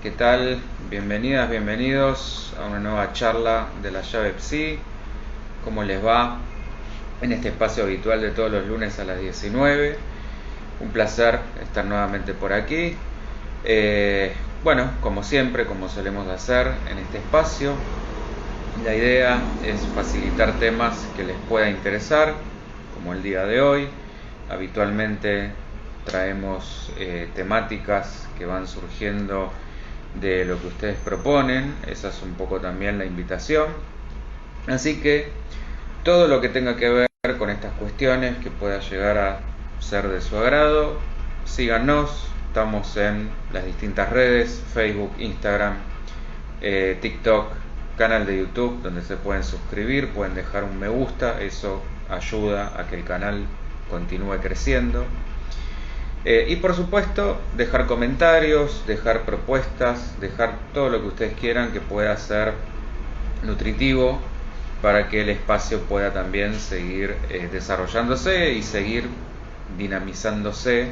¿Qué tal? Bienvenidas, bienvenidos a una nueva charla de la llave Psi. ¿Cómo les va? En este espacio habitual de todos los lunes a las 19. Un placer estar nuevamente por aquí. Bueno, como siempre, como solemos hacer en este espacio, la idea es facilitar temas que les pueda interesar, como el día de hoy. Habitualmente traemos temáticas que van surgiendo de lo que ustedes proponen. Esa es un poco también la invitación. Así que todo lo que tenga que ver con estas cuestiones que pueda llegar a ser de su agrado, síganos. Estamos en las distintas redes: Facebook, Instagram, TikTok, canal de YouTube, donde se pueden suscribir, pueden dejar un me gusta. Eso ayuda a que el canal continúe creciendo. Y por supuesto, dejar comentarios, dejar propuestas, dejar todo lo que ustedes quieran que pueda ser nutritivo para que el espacio pueda también seguir desarrollándose y seguir dinamizándose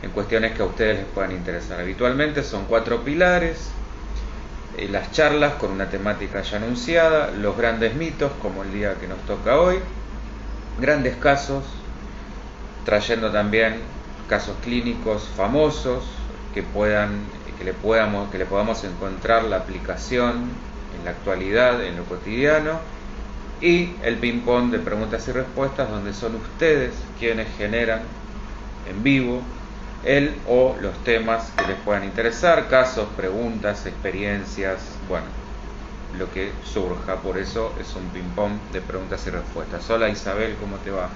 en cuestiones que a ustedes les puedan interesar. Habitualmente son 4 pilares: las charlas con una temática ya anunciada, los grandes mitos, como el día que nos toca hoy, grandes casos, trayendo también casos clínicos famosos que le podamos encontrar la aplicación en la actualidad, en lo cotidiano, y el ping pong de preguntas y respuestas, donde son ustedes quienes generan en vivo el o los temas que les puedan interesar, casos, preguntas, experiencias, bueno, lo que surja. Por eso es un ping pong de preguntas y respuestas. Hola Isabel, ¿cómo te va?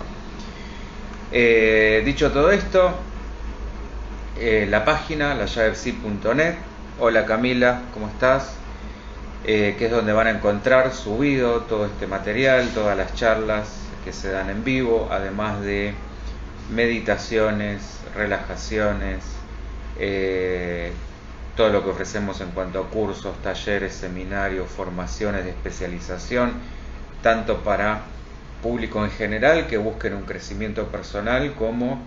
Dicho todo esto, la página, layavepsi.net. Hola Camila, ¿cómo estás? Que es donde van a encontrar subido todo este material, todas las charlas que se dan en vivo, además de meditaciones, relajaciones, todo lo que ofrecemos en cuanto a cursos, talleres, seminarios, formaciones de especialización, tanto para público en general que busquen un crecimiento personal, como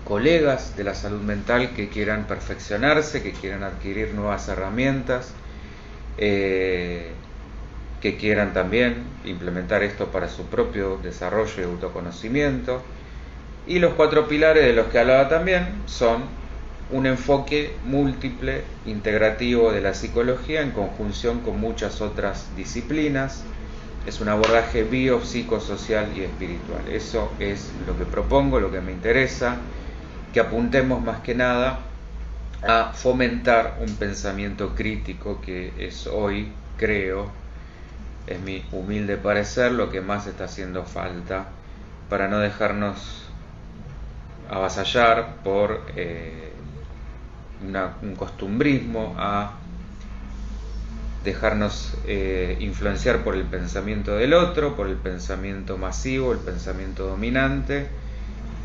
colegas de la salud mental que quieran perfeccionarse, que quieran adquirir nuevas herramientas, que quieran también implementar esto para su propio desarrollo y autoconocimiento. Y los 4 pilares de los que hablaba también son un enfoque múltiple, integrativo de la psicología en conjunción con muchas otras disciplinas. Es un abordaje biopsicosocial y espiritual. Eso es lo que propongo, lo que me interesa, que apuntemos más que nada a fomentar un pensamiento crítico, que es hoy, creo, es mi humilde parecer, lo que más está haciendo falta para no dejarnos avasallar por un costumbrismo, a dejarnos influenciar por el pensamiento del otro, por el pensamiento masivo, el pensamiento dominante,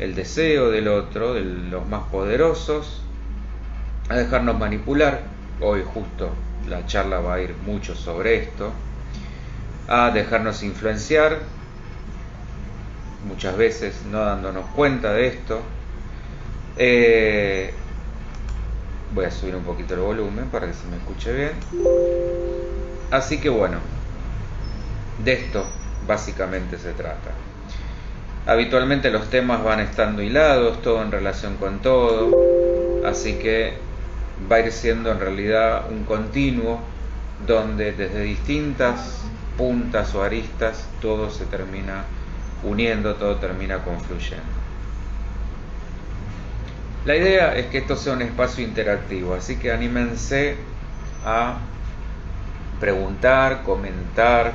el deseo del otro, de los más poderosos, a dejarnos manipular. Hoy justo la charla va a ir mucho sobre esto, a dejarnos influenciar, muchas veces no dándonos cuenta de esto. Voy a subir un poquito el volumen para que se me escuche bien. Así que bueno, de esto básicamente se trata. Habitualmente los temas van estando hilados, todo en relación con todo, así que va a ir siendo en realidad un continuo donde desde distintas puntas o aristas todo se termina uniendo, todo termina confluyendo. La idea es que esto sea un espacio interactivo, así que anímense a preguntar, comentar,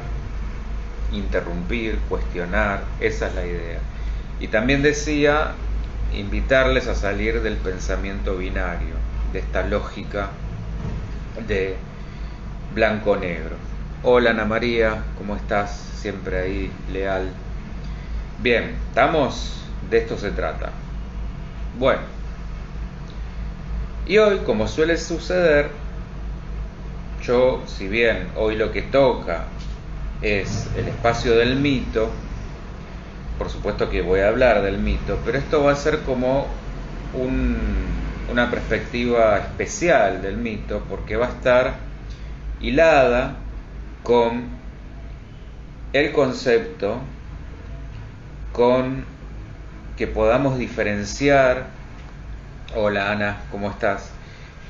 interrumpir, cuestionar. Esa es la idea. Y también decía, invitarles a salir del pensamiento binario, de esta lógica de blanco-negro. Hola Ana María, ¿cómo estás? Siempre ahí, leal. Bien, ¿estamos? De esto se trata. Bueno, y hoy, como suele suceder, yo, si bien hoy lo que toca es el espacio del mito, por supuesto que voy a hablar del mito, pero esto va a ser como una perspectiva especial del mito, porque va a estar hilada con el concepto, con que podamos diferenciar, hola Ana, ¿cómo estás?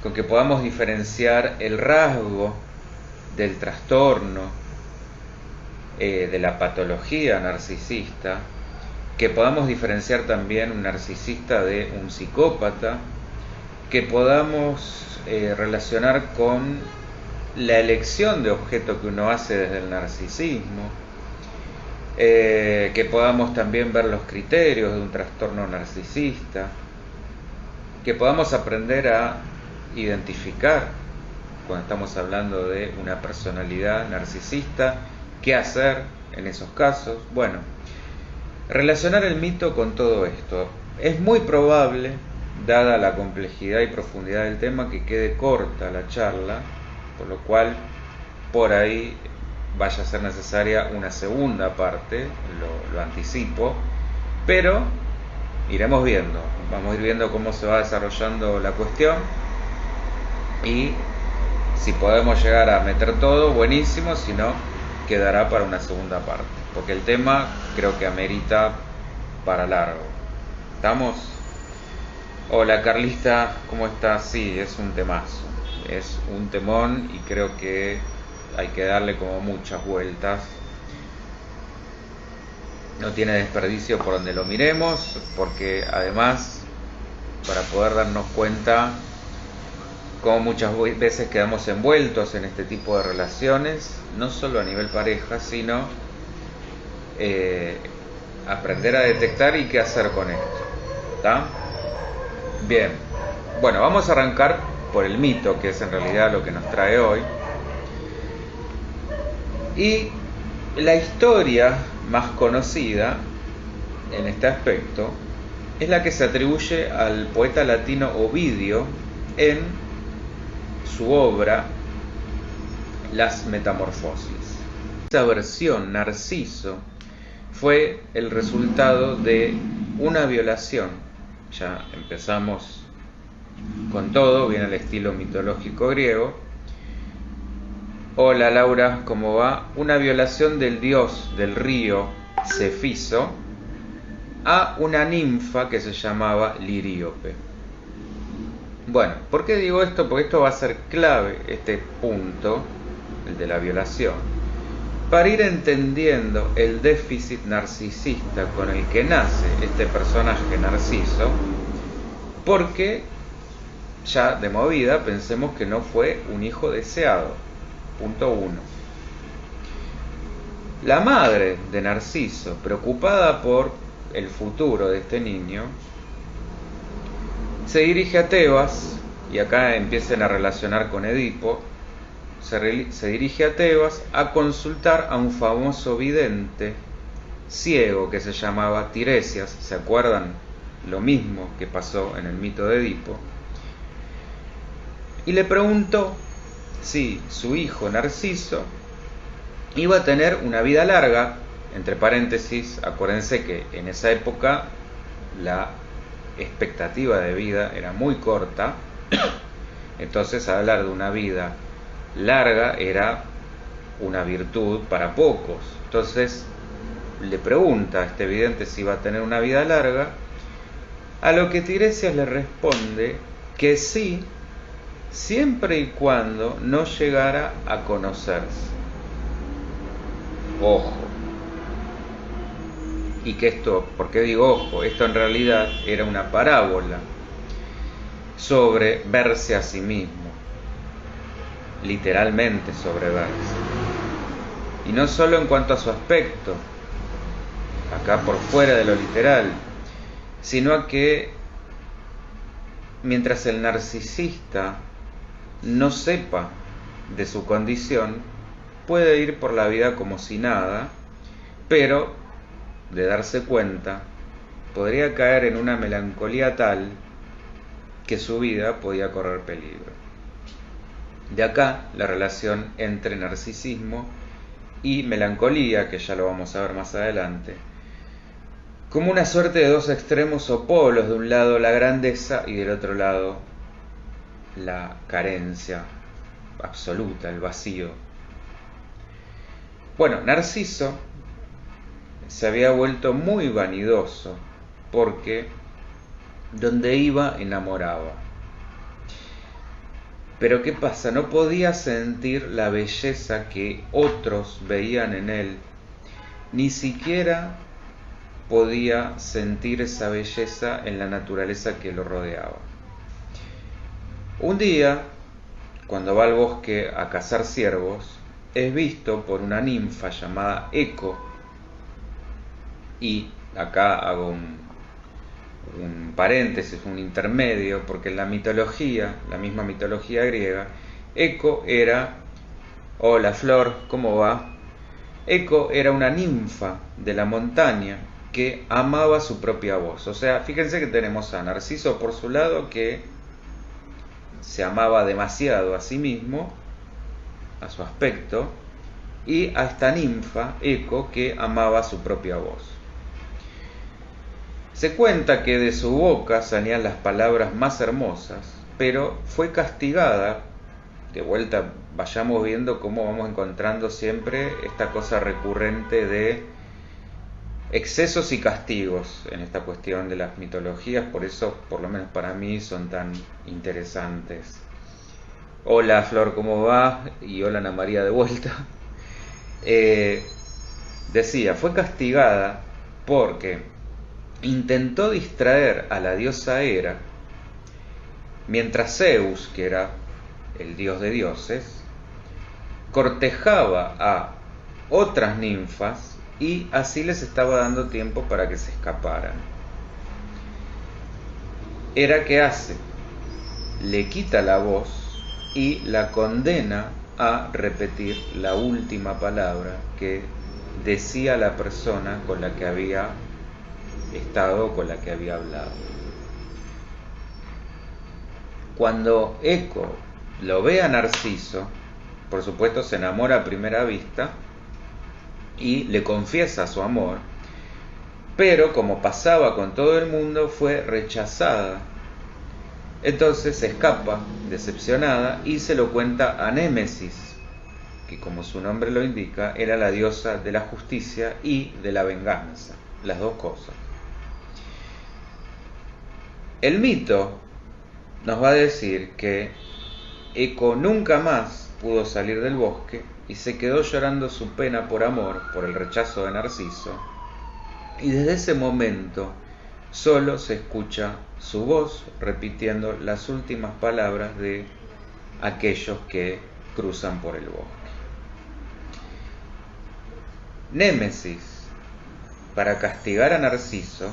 Con que podamos diferenciar el rasgo del trastorno, de la patología narcisista, que podamos diferenciar también un narcisista de un psicópata, que podamos relacionar con la elección de objeto que uno hace desde el narcisismo, que podamos también ver los criterios de un trastorno narcisista, que podamos aprender a identificar cuando estamos hablando de una personalidad narcisista, qué hacer en esos casos. Bueno, relacionar el mito con todo esto. Es muy probable, dada la complejidad y profundidad del tema, que quede corta la charla, por lo cual por ahí vaya a ser necesaria una segunda parte, lo anticipo, pero iremos viendo, vamos a ir viendo cómo se va desarrollando la cuestión y si podemos llegar a meter todo, buenísimo, si no, quedará para una segunda parte, porque el tema creo que amerita para largo. ¿Estamos? Hola Carlista, ¿cómo estás? Sí, es un temazo, es un temón y creo que hay que darle como muchas vueltas. No tiene desperdicio por donde lo miremos, porque además, para poder darnos cuenta cómo muchas veces quedamos envueltos en este tipo de relaciones, no solo a nivel pareja, sino aprender a detectar y qué hacer con esto. ¿Está? Bien, bueno, vamos a arrancar por el mito, que es en realidad lo que nos trae hoy. Y la historia más conocida en este aspecto es la que se atribuye al poeta latino Ovidio en su obra Las Metamorfosis. Esta versión, Narciso, fue el resultado de una violación. Ya empezamos con todo, viene el estilo mitológico griego. Hola Laura, ¿cómo va? Una violación del dios del río Cefiso a una ninfa que se llamaba Liríope. Bueno, ¿por qué digo esto? Porque esto va a ser clave, este punto, el de la violación, para ir entendiendo el déficit narcisista con el que nace este personaje Narciso, porque ya de movida pensemos que no fue un hijo deseado. Punto 1. La madre de Narciso, preocupada por el futuro de este niño, se dirige a Tebas, y acá empiecen a relacionar con Edipo, se dirige a Tebas a consultar a un famoso vidente ciego que se llamaba Tiresias. ¿Se acuerdan? Lo mismo que pasó en el mito de Edipo. Y le preguntó si su hijo Narciso iba a tener una vida larga. Entre paréntesis, acuérdense que en esa época la expectativa de vida era muy corta, entonces hablar de una vida larga era una virtud para pocos. Entonces le pregunta a este vidente si iba a tener una vida larga, a lo que Tiresias le responde que sí, siempre y cuando no llegara a conocerse. Ojo. Y que esto, ¿por qué digo ojo? Esto en realidad era una parábola sobre verse a sí mismo, literalmente sobre verse. Y no solo en cuanto a su aspecto, acá por fuera de lo literal, sino a que mientras el narcisista no sepa de su condición, puede ir por la vida como si nada, pero de darse cuenta, podría caer en una melancolía tal que su vida podía correr peligro. De acá la relación entre narcisismo y melancolía, que ya lo vamos a ver más adelante, como una suerte de dos extremos o polos, de un lado la grandeza y del otro lado la carencia absoluta, el vacío. Bueno, Narciso se había vuelto muy vanidoso porque donde iba enamoraba. Pero ¿qué pasa? No podía sentir la belleza que otros veían en él, ni siquiera podía sentir esa belleza en la naturaleza que lo rodeaba. Un día, cuando va al bosque a cazar ciervos, es visto por una ninfa llamada Eco, y acá hago un paréntesis, un intermedio, porque en la mitología, la misma mitología griega, Eco era, hola Flor, ¿cómo va? Eco era una ninfa de la montaña que amaba su propia voz. O sea, fíjense que tenemos a Narciso por su lado, que se amaba demasiado a sí mismo, a su aspecto, y a esta ninfa, Eco, que amaba su propia voz. Se cuenta que de su boca salían las palabras más hermosas, pero fue castigada. De vuelta, vayamos viendo cómo vamos encontrando siempre esta cosa recurrente de excesos y castigos en esta cuestión de las mitologías, por eso, por lo menos para mí, son tan interesantes. Hola Flor, ¿cómo va? Y hola Ana María de vuelta. Decía, fue castigada porque intentó distraer a la diosa Hera, mientras Zeus, que era el dios de dioses, cortejaba a otras ninfas y así les estaba dando tiempo para que se escaparan. Hera, ¿qué hace? Le quita la voz y la condena a repetir la última palabra que decía la persona con la que había estado, con la que había hablado. Cuando Eco lo ve a Narciso, por supuesto se enamora a primera vista y le confiesa su amor, pero como pasaba con todo el mundo, fue rechazada. Entonces se escapa, decepcionada, y se lo cuenta a Némesis, que como su nombre lo indica, era la diosa de la justicia y de la venganza, las dos cosas. El mito nos va a decir que Eco nunca más pudo salir del bosque y se quedó llorando su pena por amor, por el rechazo de Narciso, y desde ese momento solo se escucha su voz repitiendo las últimas palabras de aquellos que cruzan por el bosque. Némesis, para castigar a Narciso,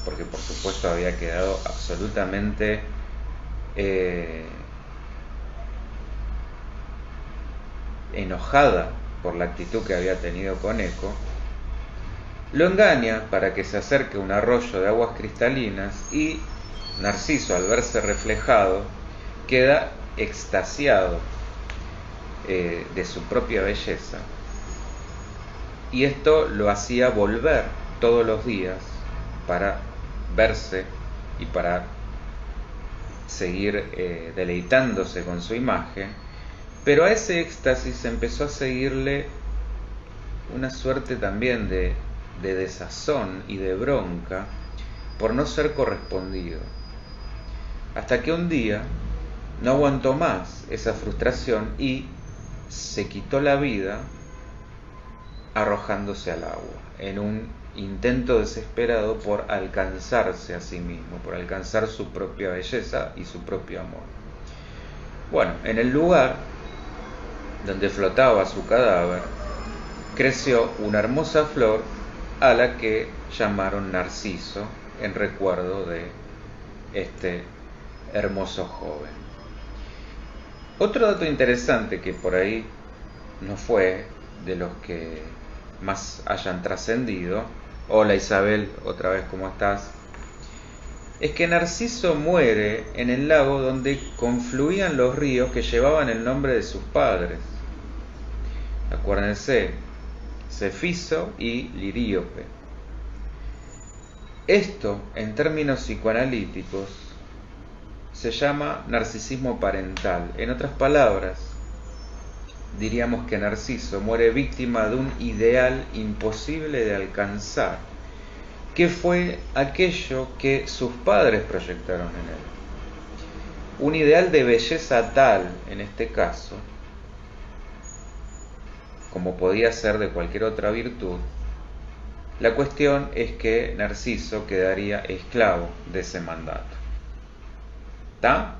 porque por supuesto había quedado absolutamente enojada por la actitud que había tenido con Eco, lo engaña para que se acerque a un arroyo de aguas cristalinas y Narciso, al verse reflejado, queda extasiado de su propia belleza, y esto lo hacía volver todos los días para verse y para seguir deleitándose con su imagen, pero a ese éxtasis empezó a seguirle una suerte también de desazón y de bronca por no ser correspondido, hasta que un día no aguantó más esa frustración y se quitó la vida arrojándose al agua, en un intento desesperado por alcanzarse a sí mismo, por alcanzar su propia belleza y su propio amor. Bueno, en el lugar donde flotaba su cadáver, creció una hermosa flor a la que llamaron Narciso, en recuerdo de este hermoso joven. Otro dato interesante que por ahí no fue de los que más hayan trascendido, hola Isabel, otra vez, ¿cómo estás?, es que Narciso muere en el lago donde confluían los ríos que llevaban el nombre de sus padres. Acuérdense, Cefiso y Liríope. Esto, en términos psicoanalíticos, se llama narcisismo parental. En otras palabras, diríamos que Narciso muere víctima de un ideal imposible de alcanzar, que fue aquello que sus padres proyectaron en él. Un ideal de belleza tal, en este caso, como podía ser de cualquier otra virtud. La cuestión es que Narciso quedaría esclavo de ese mandato. ¿Está?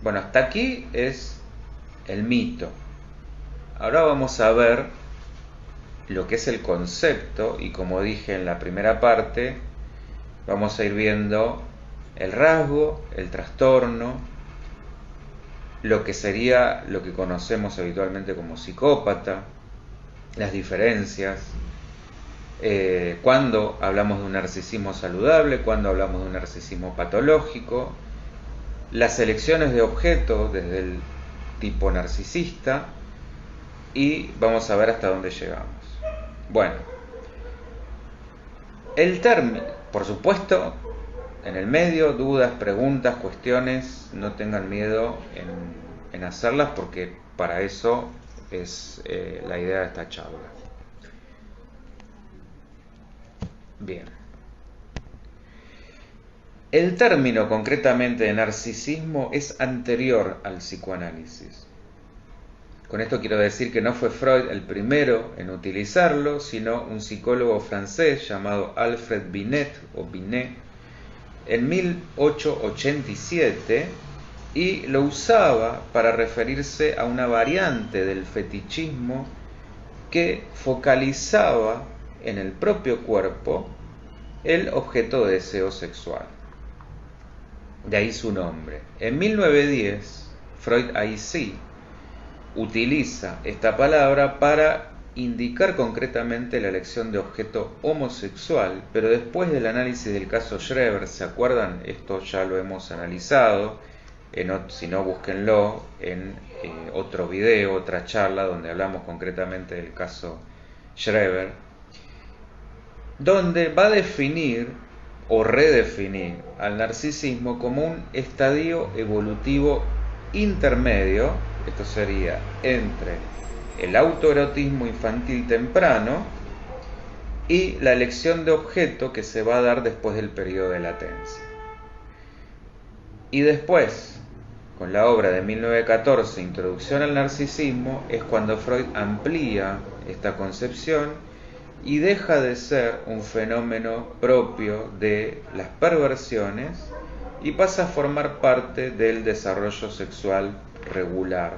Bueno, hasta aquí es el mito. Ahora vamos a ver lo que es el concepto, y como dije en la primera parte, vamos a ir viendo el rasgo, el trastorno, lo que sería lo que conocemos habitualmente como psicópata, las diferencias, cuando hablamos de un narcisismo saludable, cuando hablamos de un narcisismo patológico, las elecciones de objeto desde el tipo narcisista, y vamos a ver hasta dónde llegamos. Bueno, el término, por supuesto, en el medio, dudas, preguntas, cuestiones, no tengan miedo en hacerlas, porque para eso es la idea de esta charla. Bien. El término concretamente de narcisismo es anterior al psicoanálisis. Con esto quiero decir que no fue Freud el primero en utilizarlo, sino un psicólogo francés llamado Alfred Binet, o Binet, en 1887, y lo usaba para referirse a una variante del fetichismo que focalizaba en el propio cuerpo el objeto de deseo sexual. De ahí su nombre. En 1910, Freud ahí sí utiliza esta palabra para indicar concretamente la elección de objeto homosexual, pero después del análisis del caso Schreber, ¿se acuerdan? Esto ya lo hemos analizado, si no, búsquenlo en otro video, otra charla donde hablamos concretamente del caso Schreber, donde va a definir o redefinir al narcisismo como un estadio evolutivo intermedio. Esto sería entre el autoerotismo infantil temprano y la elección de objeto que se va a dar después del periodo de latencia. Y después, con la obra de 1914, Introducción al narcisismo, es cuando Freud amplía esta concepción y deja de ser un fenómeno propio de las perversiones y pasa a formar parte del desarrollo sexual regular,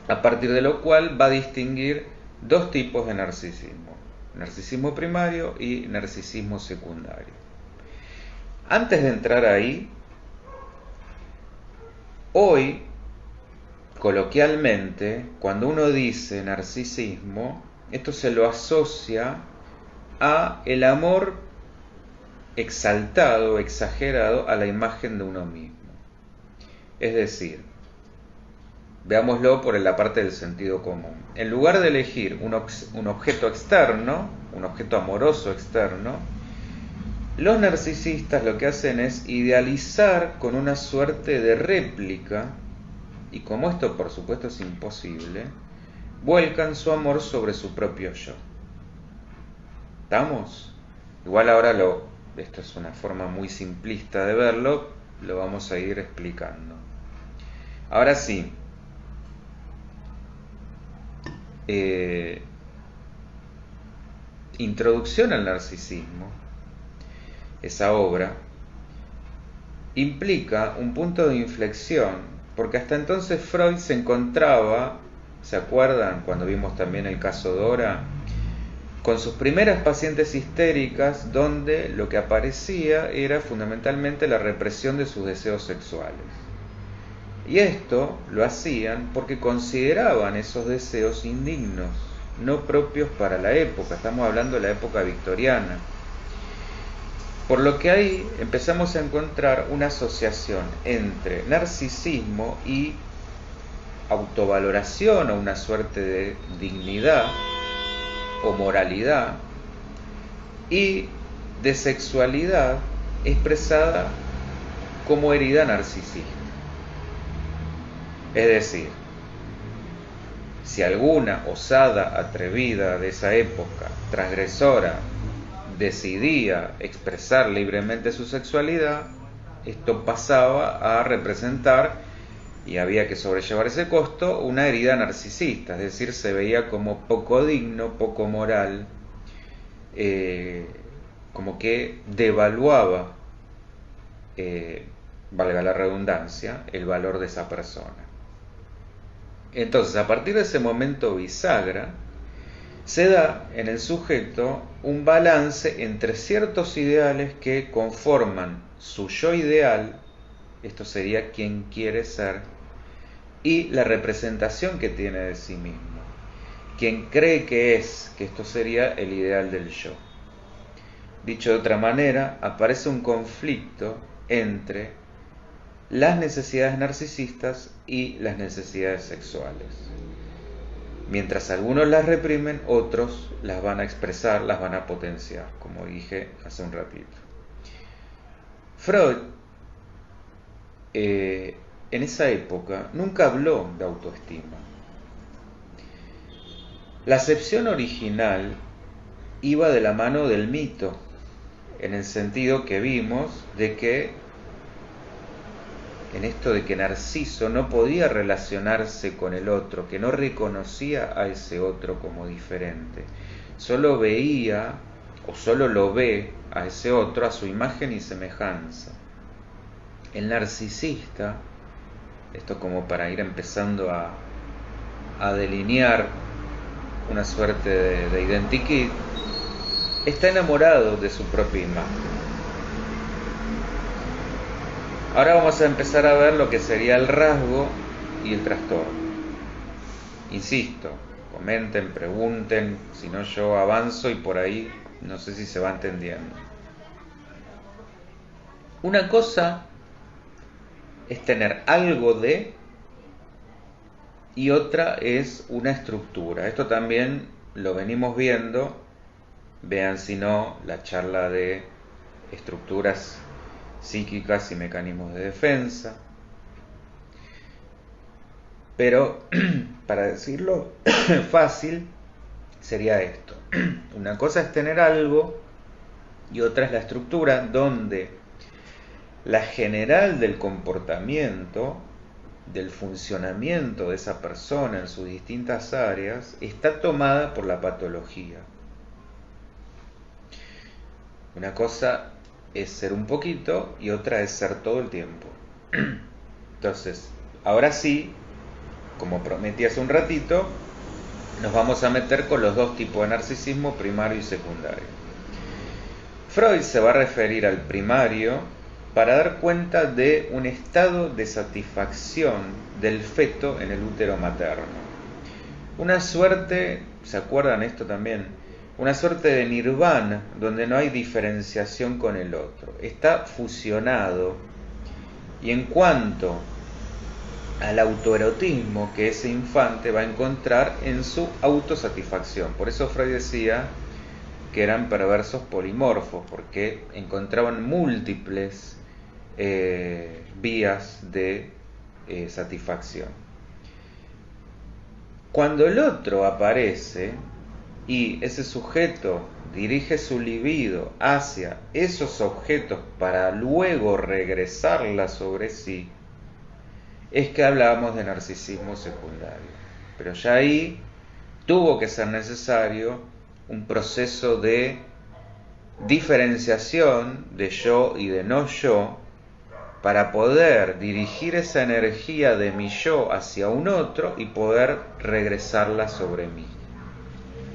a partir de lo cual va a distinguir dos tipos de narcisismo: narcisismo primario y narcisismo secundario. Antes de entrar ahí, hoy, coloquialmente, cuando uno dice narcisismo, esto se lo asocia a el amor exaltado, exagerado a la imagen de uno mismo. Es decir, veámoslo por la parte del sentido común. En lugar de elegir un objeto externo, un objeto amoroso externo, los narcisistas lo que hacen es idealizar con una suerte de réplica, y como esto por supuesto es imposible, vuelcan su amor sobre su propio yo. ¿Estamos? Igual ahora esto es una forma muy simplista de verlo, lo vamos a ir explicando. Ahora sí, Introducción al narcisismo, esa obra, implica un punto de inflexión, porque hasta entonces Freud se encontraba, ¿se acuerdan cuando vimos también el caso Dora?, con sus primeras pacientes histéricas, donde lo que aparecía era fundamentalmente la represión de sus deseos sexuales. Y esto lo hacían porque consideraban esos deseos indignos, no propios para la época. Estamos hablando de la época victoriana. Por lo que ahí empezamos a encontrar una asociación entre narcisismo y autovaloración, o una suerte de dignidad o moralidad, y de sexualidad expresada como herida narcisista. Es decir, si alguna osada, atrevida de esa época, transgresora, decidía expresar libremente su sexualidad, esto pasaba a representar, y había que sobrellevar ese costo, una herida narcisista, es decir, se veía como poco digno, poco moral, como que devaluaba, valga la redundancia, el valor de esa persona. Entonces, a partir de ese momento bisagra, se da en el sujeto un balance entre ciertos ideales que conforman su yo ideal, esto sería quien quiere ser, y la representación que tiene de sí mismo, quien cree que es, que esto sería el ideal del yo. Dicho de otra manera, aparece un conflicto entre las necesidades narcisistas y las necesidades sexuales. Mientras algunos las reprimen, otros las van a expresar, las van a potenciar, como dije hace un ratito. Freud, en esa época, nunca habló de autoestima. La acepción original iba de la mano del mito, en el sentido que vimos de que en esto de que Narciso no podía relacionarse con el otro, que no reconocía a ese otro como diferente, solo veía o solo lo ve a ese otro a su imagen y semejanza. El narcisista, esto como para ir empezando a delinear una suerte de identikit, está enamorado de su propia imagen. Ahora vamos a empezar a ver lo que sería el rasgo y el trastorno. Insisto, comenten, pregunten, si no yo avanzo y por ahí no sé si se va entendiendo. Una cosa es tener algo de y otra es una estructura. Esto también lo venimos viendo. Vean si no la charla de estructuras psíquicas y mecanismos de defensa. Pero para decirlo fácil sería esto. Una cosa es tener algo y otra es la estructura, donde la general del comportamiento, del funcionamiento de esa persona en sus distintas áreas, está tomada por la patología. Una cosa es ser un poquito y otra es ser todo el tiempo. Entonces, ahora sí, como prometí hace un ratito, nos vamos a meter con los dos tipos de narcisismo, primario y secundario. Freud se va a referir al primario para dar cuenta de un estado de satisfacción del feto en el útero materno. Una suerte, ¿se acuerdan esto también? Una suerte de nirvana, donde no hay diferenciación con el otro. Está fusionado. Y en cuanto al autoerotismo que ese infante va a encontrar en su autosatisfacción. Por eso Freud decía que eran perversos polimorfos, porque encontraban múltiples vías de satisfacción. Cuando el otro aparece y ese sujeto dirige su libido hacia esos objetos para luego regresarla sobre sí, es que hablábamos de narcisismo secundario. Pero ya ahí tuvo que ser necesario un proceso de diferenciación de yo y de no yo para poder dirigir esa energía de mi yo hacia un otro y poder regresarla sobre mí.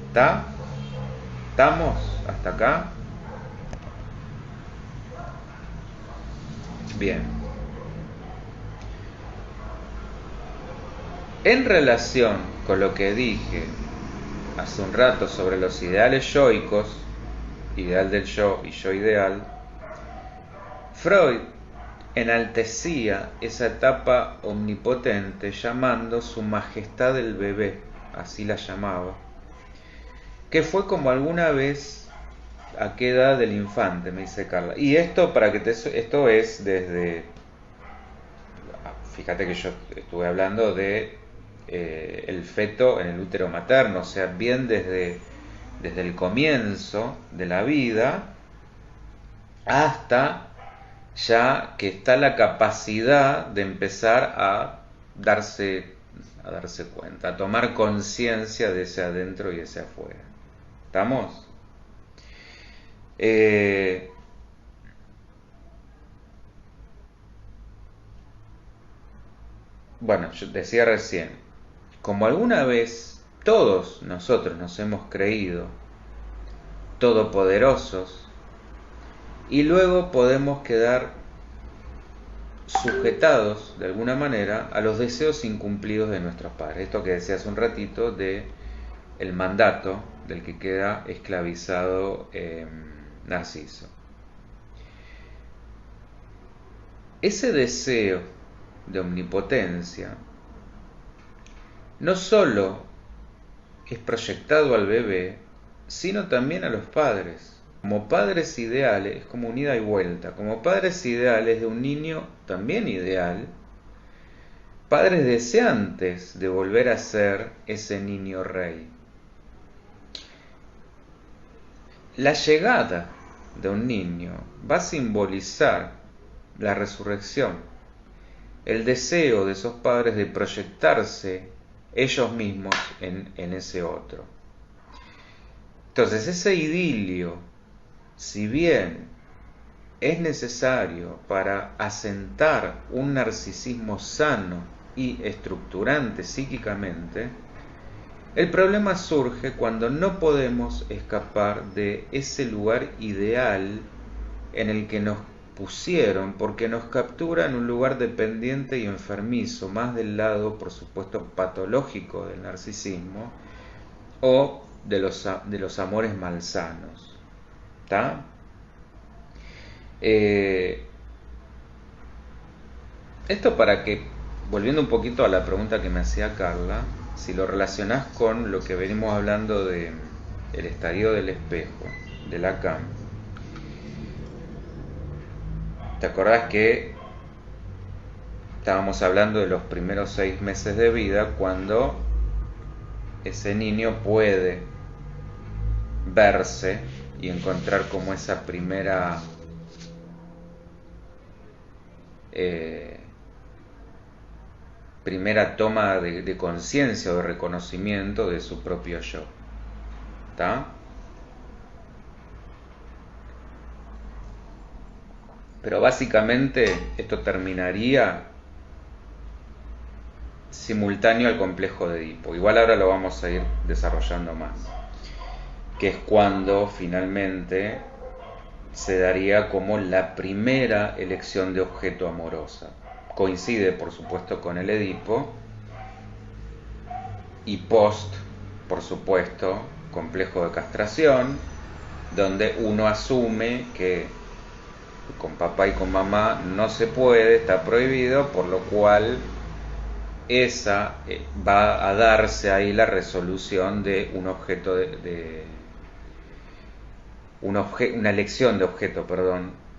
¿Está? ¿Estamos hasta acá? Bien. En relación con lo que dije hace un rato sobre los ideales yoicos, ideal del yo y yo ideal, Freud enaltecía esa etapa omnipotente llamando su majestad del bebé, así la llamaba, que fue como alguna vez a qué edad del infante, me dice Carla. Y esto esto es desde fíjate que yo estuve hablando de el feto en el útero materno, o sea, bien desde el comienzo de la vida hasta ya que está la capacidad de empezar a darse cuenta, a tomar conciencia de ese adentro y ese afuera. ¿Estamos? Bueno, yo decía recién, como alguna vez todos nosotros nos hemos creído todopoderosos y luego podemos quedar sujetados de alguna manera a los deseos incumplidos de nuestros padres. Esto que decía hace un ratito de el mandato del que queda esclavizado Narciso. Ese deseo de omnipotencia no solo es proyectado al bebé, sino también a los padres. Como padres ideales, es como un ida y vuelta, como padres ideales de un niño también ideal, padres deseantes de volver a ser ese niño rey. La llegada de un niño va a simbolizar la resurrección, el deseo de esos padres de proyectarse ellos mismos en ese otro. Entonces ese idilio, si bien es necesario para asentar un narcisismo sano y estructurante psíquicamente, el problema surge cuando no podemos escapar de ese lugar ideal en el que nos pusieron, porque nos captura en un lugar dependiente y enfermizo, más del lado, por supuesto, patológico del narcisismo o de los amores malsanos. ¿Está? Esto para que, volviendo un poquito a la pregunta que me hacía Carla, si lo relacionás con lo que venimos hablando de el estadio del espejo, de Lacan, ¿te acordás que estábamos hablando de los primeros 6 meses de vida cuando ese niño puede verse y encontrar como esa primera toma de conciencia o de reconocimiento de su propio yo? ¿Está? Pero básicamente esto terminaría simultáneo al complejo de Edipo. Igual ahora lo vamos a ir desarrollando más, que es cuando finalmente se daría como la primera elección de objeto amorosa. Coincide, por supuesto, con el Edipo y post, por supuesto, complejo de castración, donde uno asume que con papá y con mamá no se puede, está prohibido, por lo cual esa va a darse ahí la resolución de un objeto una elección de objeto,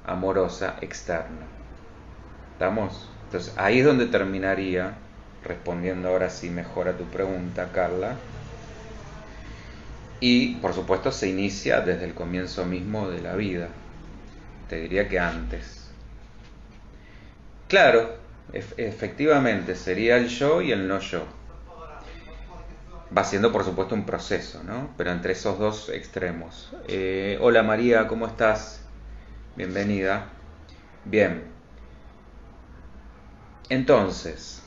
amorosa externa. ¿Estamos? Entonces ahí es donde terminaría, respondiendo ahora sí mejor a tu pregunta, Carla. Y por supuesto se inicia desde el comienzo mismo de la vida. Te diría que antes. Claro, efectivamente sería el yo y el no yo. Va siendo por supuesto un proceso, ¿no? Pero entre esos dos extremos. Hola María, ¿cómo estás? Bienvenida. Bien. Entonces,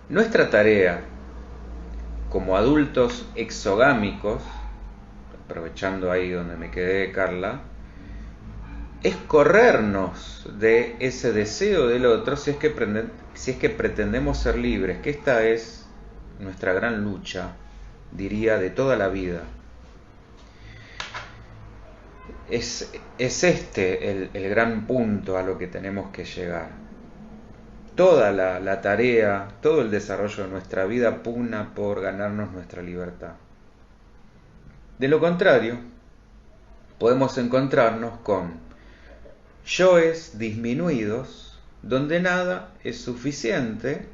nuestra tarea como adultos exogámicos, aprovechando ahí donde me quedé, Carla, es corrernos de ese deseo del otro si es que pretendemos ser libres, que esta es nuestra gran lucha, diría, de toda la vida. Es este el gran punto a lo que tenemos que llegar. Toda la tarea, todo el desarrollo de nuestra vida pugna por ganarnos nuestra libertad. De lo contrario, podemos encontrarnos con yoes disminuidos, donde nada es suficiente,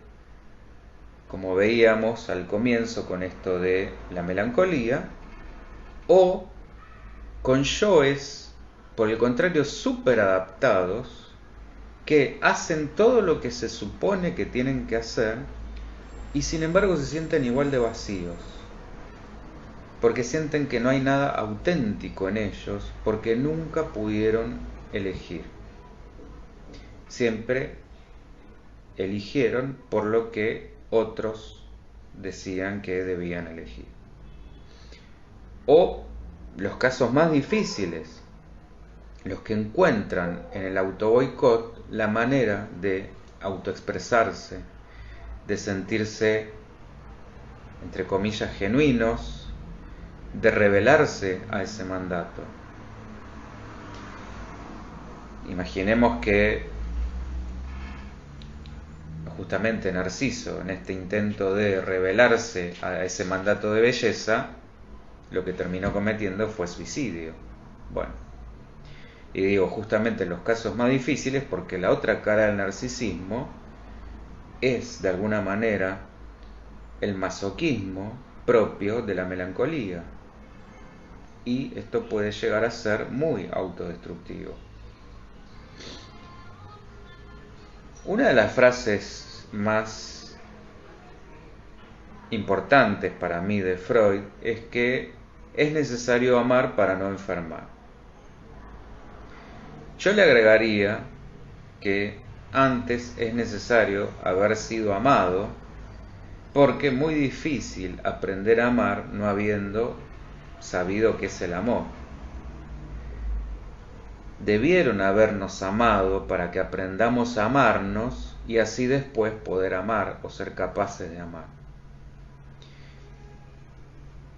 como veíamos al comienzo con esto de la melancolía, o con yoes, por el contrario, superadaptados, que hacen todo lo que se supone que tienen que hacer y sin embargo se sienten igual de vacíos, porque sienten que no hay nada auténtico en ellos, porque nunca pudieron elegir. Siempre eligieron por lo que otros decían que debían elegir. O los casos más difíciles, los que encuentran en el autoboicot la manera de autoexpresarse, de sentirse, entre comillas, genuinos, de rebelarse a ese mandato. Imaginemos que justamente Narciso, en este intento de rebelarse a ese mandato de belleza, lo que terminó cometiendo fue suicidio. Bueno, y digo justamente en los casos más difíciles porque la otra cara del narcisismo es de alguna manera el masoquismo propio de la melancolía, y esto puede llegar a ser muy autodestructivo. Una de las frases más importantes para mí de Freud es que es necesario amar para no enfermar. Yo le agregaría que antes es necesario haber sido amado, porque es muy difícil aprender a amar no habiendo sabido qué es el amor. Debieron habernos amado para que aprendamos a amarnos y así después poder amar o ser capaces de amar.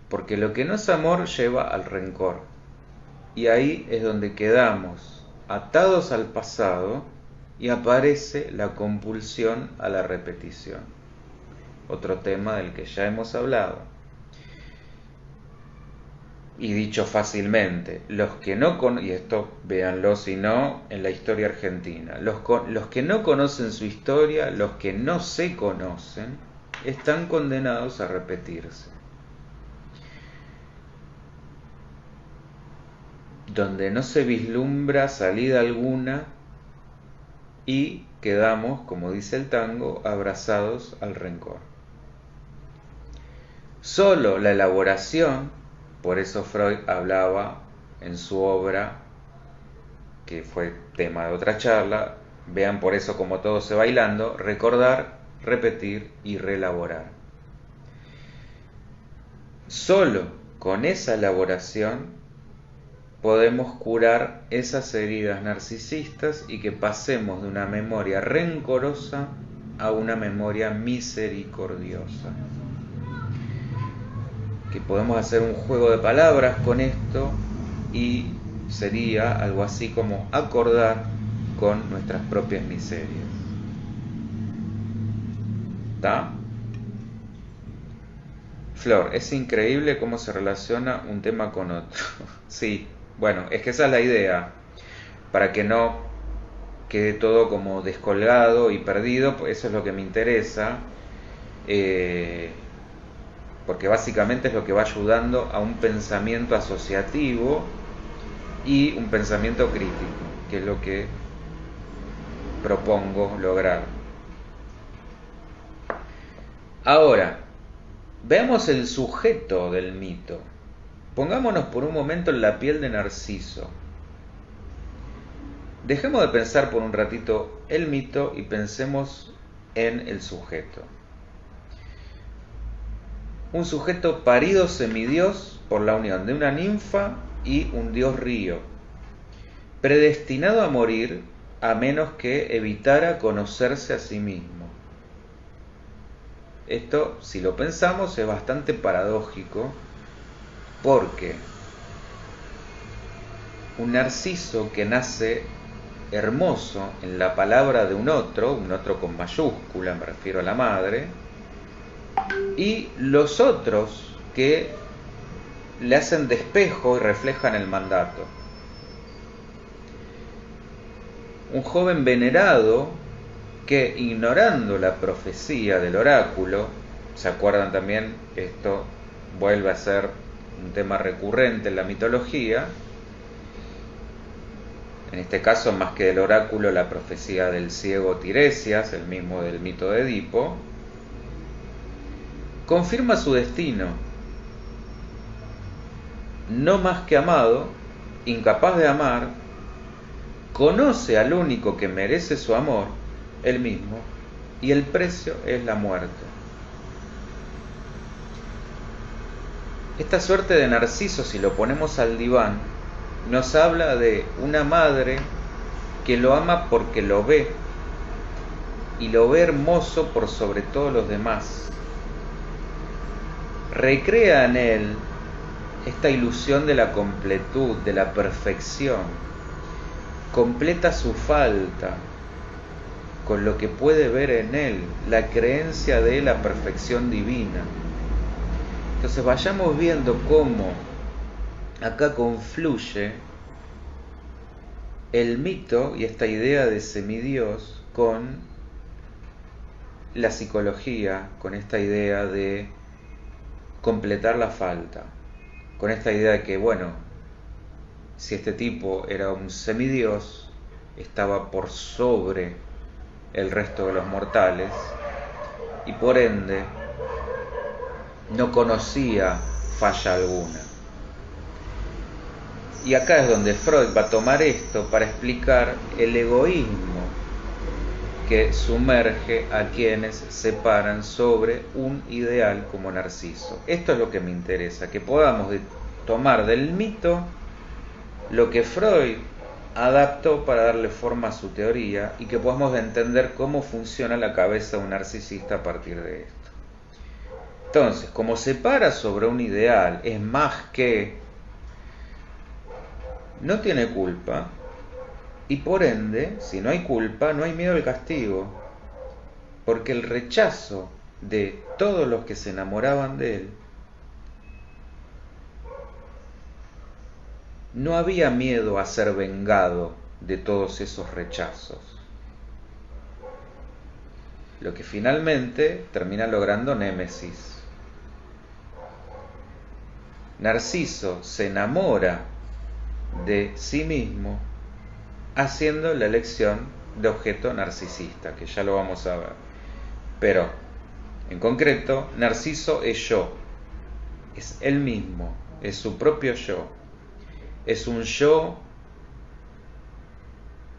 Porque lo que no es amor lleva al rencor, y ahí es donde quedamos atados al pasado y aparece la compulsión a la repetición. Otro tema del que ya hemos hablado. Y dicho fácilmente, los que no y esto véanlo si no en la historia argentina, los que no conocen su historia, los que no se conocen, están condenados a repetirse. Donde no se vislumbra salida alguna y quedamos, como dice el tango, abrazados al rencor. Solo la elaboración, por eso Freud hablaba en su obra, que fue tema de otra charla, vean por eso como todo se bailando, recordar, repetir y reelaborar. Solo con esa elaboración podemos curar esas heridas narcisistas y que pasemos de una memoria rencorosa a una memoria misericordiosa. Que podemos hacer un juego de palabras con esto y sería algo así como acordar con nuestras propias miserias. ¿Está? Flor, es increíble cómo se relaciona un tema con otro. Sí, bueno, es que esa es la idea, para que no quede todo como descolgado y perdido, pues eso es lo que me interesa, porque básicamente es lo que va ayudando a un pensamiento asociativo y un pensamiento crítico, que es lo que propongo lograr. Ahora, veamos el sujeto del mito. Pongámonos por un momento en la piel de Narciso. Dejemos de pensar por un ratito el mito y pensemos en el sujeto. Un sujeto parido semidios por la unión de una ninfa y un dios río, predestinado a morir a menos que evitara conocerse a sí mismo. Esto, si lo pensamos, es bastante paradójico, porque un Narciso que nace hermoso en la palabra de un otro con mayúscula, me refiero a la madre, y los otros que le hacen despejo y reflejan el mandato. un joven venerado que, ignorando la profecía del oráculo, ¿se acuerdan también? Esto vuelve a ser un tema recurrente en la mitología. En este caso, más que del oráculo, la profecía del ciego Tiresias, el mismo del mito de Edipo, confirma su destino. No más que amado, incapaz de amar, conoce al único que merece su amor, él mismo, y el precio es la muerte. Esta suerte de Narciso, si lo ponemos al diván, nos habla de una madre que lo ama porque lo ve, y lo ve hermoso por sobre todos los demás. Recrea en él esta ilusión de la completud, de la perfección. Completa su falta con lo que puede ver en él, la creencia de la perfección divina. Entonces vayamos viendo cómo acá confluye el mito y esta idea de semidios con la psicología, con esta idea de completar la falta, con esta idea de que, bueno, si este tipo era un semidios, estaba por sobre el resto de los mortales y por ende no conocía falla alguna. Y acá es donde Freud va a tomar esto para explicar el egoísmo que sumerge a quienes se paran sobre un ideal como Narciso. Esto es lo que me interesa, que podamos tomar del mito lo que Freud adaptó para darle forma a su teoría y que podamos entender cómo funciona la cabeza de un narcisista a partir de esto. Entonces, como se para sobre un ideal, es más que, no tiene culpa, y por ende, si no hay culpa, no hay miedo al castigo, porque el rechazo de todos los que se enamoraban de él, no había miedo a ser vengado de todos esos rechazos. Lo que finalmente termina logrando Némesis. Narciso se enamora de sí mismo haciendo la elección de objeto narcisista, que ya lo vamos a ver. Pero, en concreto, Narciso es yo, es él mismo, es su propio yo. Es un yo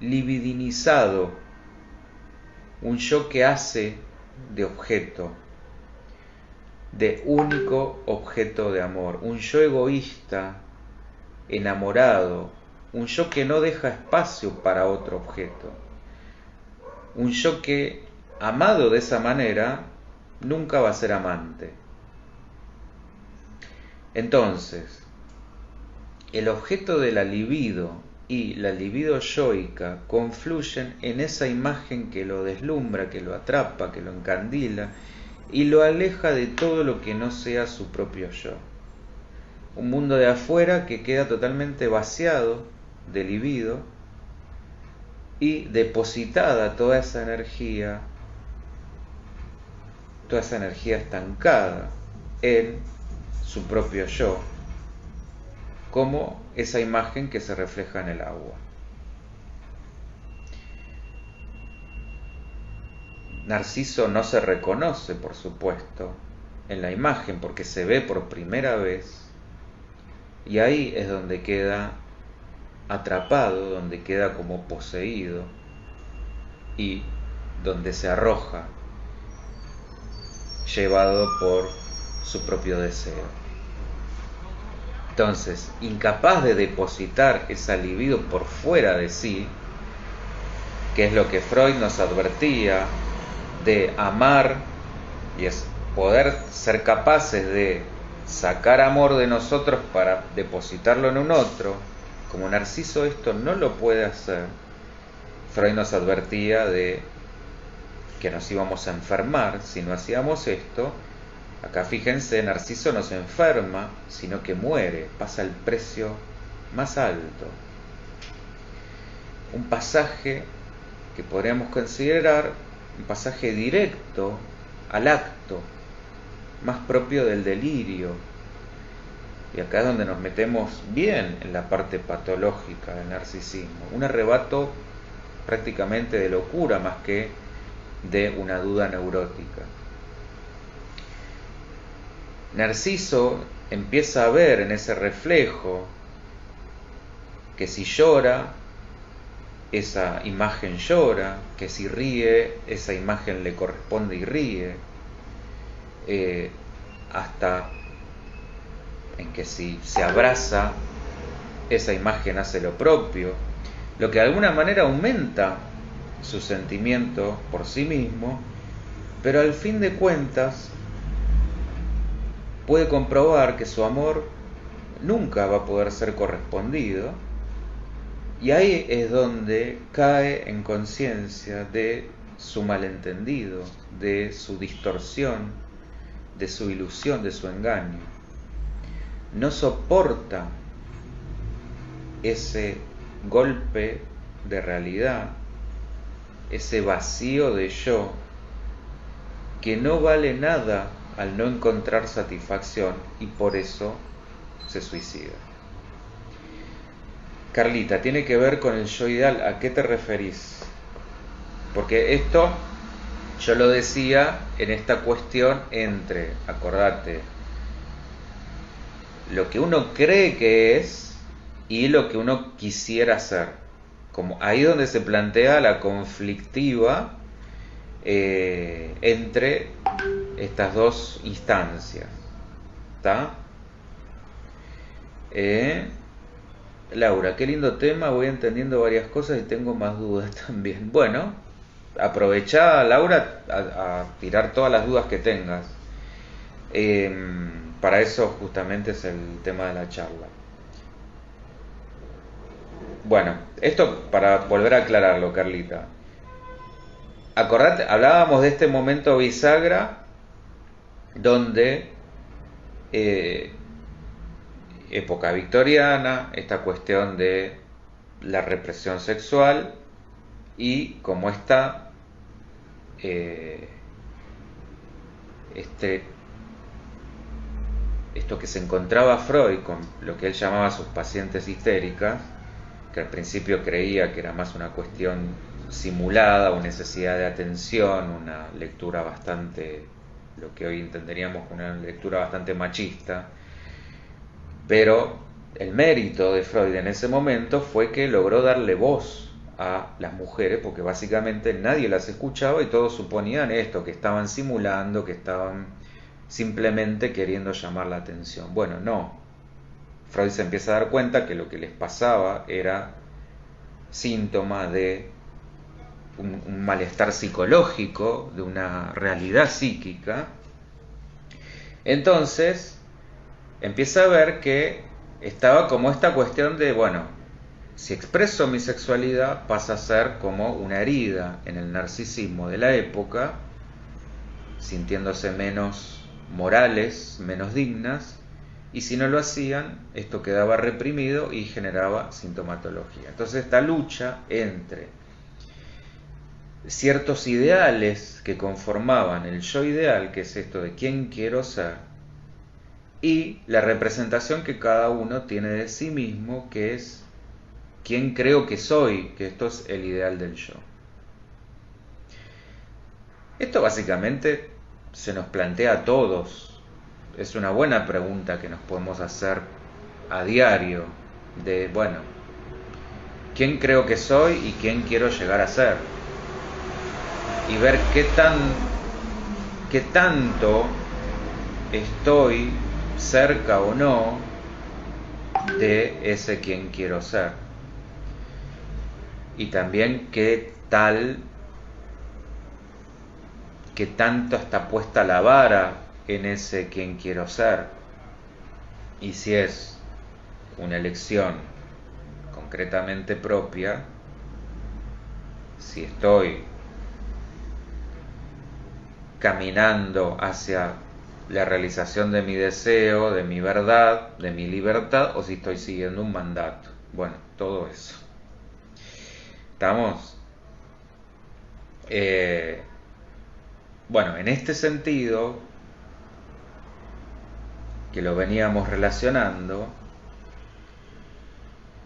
libidinizado, un yo que hace de objeto, de único objeto de amor, un yo egoísta, enamorado, un yo que no deja espacio para otro objeto, un yo que, amado de esa manera, nunca va a ser amante. Entonces, el objeto de la libido y la libido yoica confluyen en esa imagen que lo deslumbra, que lo atrapa, que lo encandila y lo aleja de todo lo que no sea su propio yo. Un mundo de afuera que queda totalmente vaciado de libido y depositada toda esa energía estancada en su propio yo, como esa imagen que se refleja en el agua. Narciso no se reconoce, por supuesto, en la imagen porque se ve por primera vez y ahí es donde queda atrapado, donde queda como poseído y donde se arroja, llevado por su propio deseo. Entonces, incapaz de depositar esa libido por fuera de sí, que es lo que Freud nos advertía, de amar y es poder ser capaces de sacar amor de nosotros para depositarlo en un otro, como Narciso esto no lo puede hacer, Freud nos advertía de que nos íbamos a enfermar si no hacíamos esto. Acá fíjense, Narciso no se enferma, sino que muere, pasa el precio más alto. Un pasaje que podríamos considerar un pasaje directo al acto, más propio del delirio. Y acá es donde nos metemos bien en la parte patológica del narcisismo, un arrebato prácticamente de locura más que de una duda neurótica. Narciso empieza a ver en ese reflejo que si llora, esa imagen llora, que si ríe, esa imagen le corresponde y ríe, hasta en que si se abraza, esa imagen hace lo propio, lo que de alguna manera aumenta su sentimiento por sí mismo, pero al fin de cuentas puede comprobar que su amor nunca va a poder ser correspondido, y ahí es donde cae en conciencia de su malentendido, de su distorsión, de su ilusión, de su engaño. No soporta ese golpe de realidad, ese vacío de yo, que no vale nada al no encontrar satisfacción, y por eso se suicida. Carlita, tiene que ver con el yo ideal. ¿A qué te referís? Porque esto yo lo decía en esta cuestión entre, acordate, lo que uno cree que es y lo que uno quisiera ser. Como ahí donde se plantea la conflictiva entre estas dos instancias. ¿Está? Laura, qué lindo tema, voy entendiendo varias cosas y tengo más dudas también. Bueno, aprovecha, Laura, a tirar todas las dudas que tengas. Para eso justamente es el tema de la charla. Bueno, esto para volver a aclararlo, Carlita. Acordate, hablábamos de este momento bisagra donde época victoriana, esta cuestión de la represión sexual y cómo está esto que se encontraba Freud con lo que él llamaba sus pacientes histéricas, que al principio creía que era más una cuestión simulada o necesidad de atención, una lectura bastante, lo que hoy entenderíamos como una lectura bastante machista. Pero el mérito de Freud en ese momento fue que logró darle voz a las mujeres, porque básicamente nadie las escuchaba y todos suponían esto, que estaban simulando, que estaban simplemente queriendo llamar la atención. Bueno, no. Freud se empieza a dar cuenta que lo que les pasaba era síntoma de un malestar psicológico, de una realidad psíquica. Entonces empieza a ver que estaba como esta cuestión de, bueno, si expreso mi sexualidad pasa a ser como una herida en el narcisismo de la época, sintiéndose menos morales, menos dignas, y si no lo hacían, esto quedaba reprimido y generaba sintomatología. Entonces esta lucha entre ciertos ideales que conformaban el yo ideal, que es esto de quién quiero ser, y la representación que cada uno tiene de sí mismo, que es quién creo que soy, que esto es el ideal del yo. Esto básicamente se nos plantea a todos. Es una buena pregunta que nos podemos hacer a diario, de, bueno, ¿quién creo que soy y quién quiero llegar a ser? Y ver qué tanto estoy cerca o no de ese quien quiero ser. Y también qué tanto está puesta la vara en ese quien quiero ser. Y si es una elección concretamente propia, si estoy caminando hacia la realización de mi deseo, de mi verdad, de mi libertad, o si estoy siguiendo un mandato. Bueno, todo eso. ¿Estamos? Eh, bueno, en este sentido, que lo veníamos relacionando,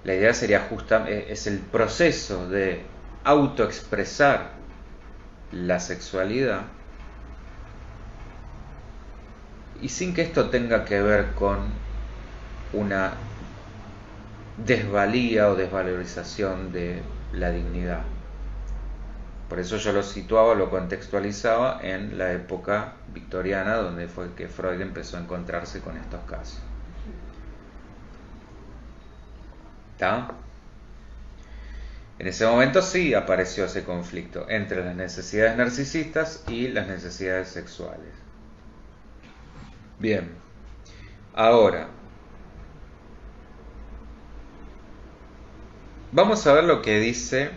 la idea sería justamente, es el proceso de autoexpresar la sexualidad y sin que esto tenga que ver con una desvalía o desvalorización de la dignidad. Por eso yo lo situaba, lo contextualizaba en la época victoriana, donde fue que Freud empezó a encontrarse con estos casos. ¿Está? En ese momento sí apareció ese conflicto entre las necesidades narcisistas y las necesidades sexuales. Bien, ahora vamos a ver lo que dice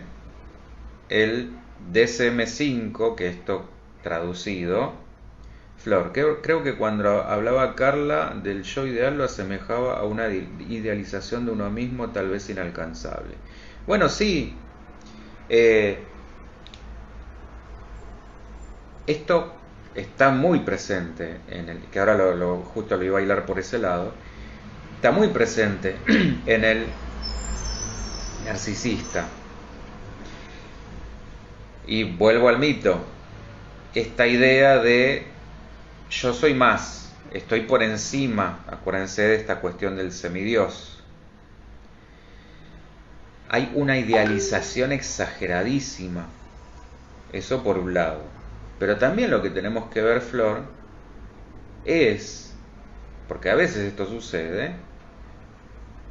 el DSM-5, que esto traducido. Flor, creo que cuando hablaba Carla del yo ideal lo asemejaba a una idealización de uno mismo tal vez inalcanzable. Bueno, sí, esto está muy presente en el, que ahora justo lo iba a hilar por ese lado, está muy presente en el narcisista. Y vuelvo al mito, esta idea de yo soy más, estoy por encima, acuérdense de esta cuestión del semidios. Hay una idealización exageradísima, eso por un lado. Pero también lo que tenemos que ver, Flor, es, porque a veces esto sucede,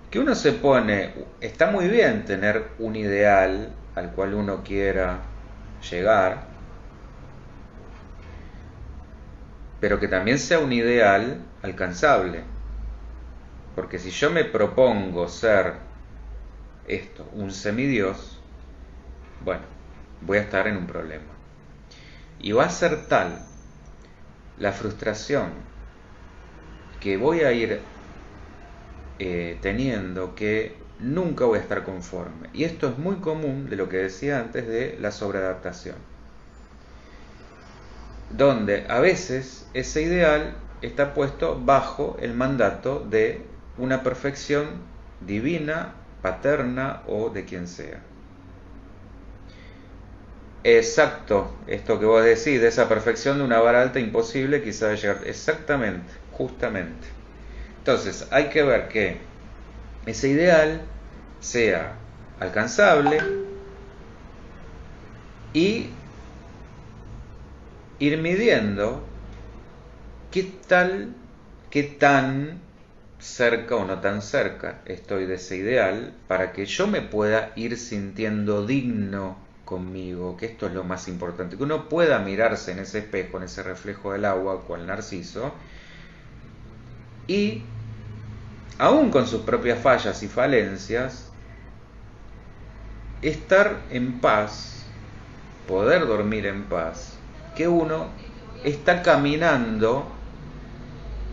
que uno se pone, está muy bien tener un ideal al cual uno quiera llegar, pero que también sea un ideal alcanzable. Porque si yo me propongo ser esto, un semidios, bueno, voy a estar en un problema. Y va a ser tal la frustración que voy a ir teniendo que nunca voy a estar conforme. Y esto es muy común de lo que decía antes de la sobreadaptación, donde a veces ese ideal está puesto bajo el mandato de una perfección divina, paterna o de quien sea. Exacto, esto que vos decís, de esa perfección de una vara alta imposible quizá de llegar. Exactamente, justamente. Entonces, hay que ver que ese ideal sea alcanzable y ir midiendo qué tan cerca o no tan cerca estoy de ese ideal para que yo me pueda ir sintiendo digno conmigo, que esto es lo más importante, que uno pueda mirarse en ese espejo, en ese reflejo del agua, cual Narciso, y aún con sus propias fallas y falencias, estar en paz, poder dormir en paz, que uno está caminando,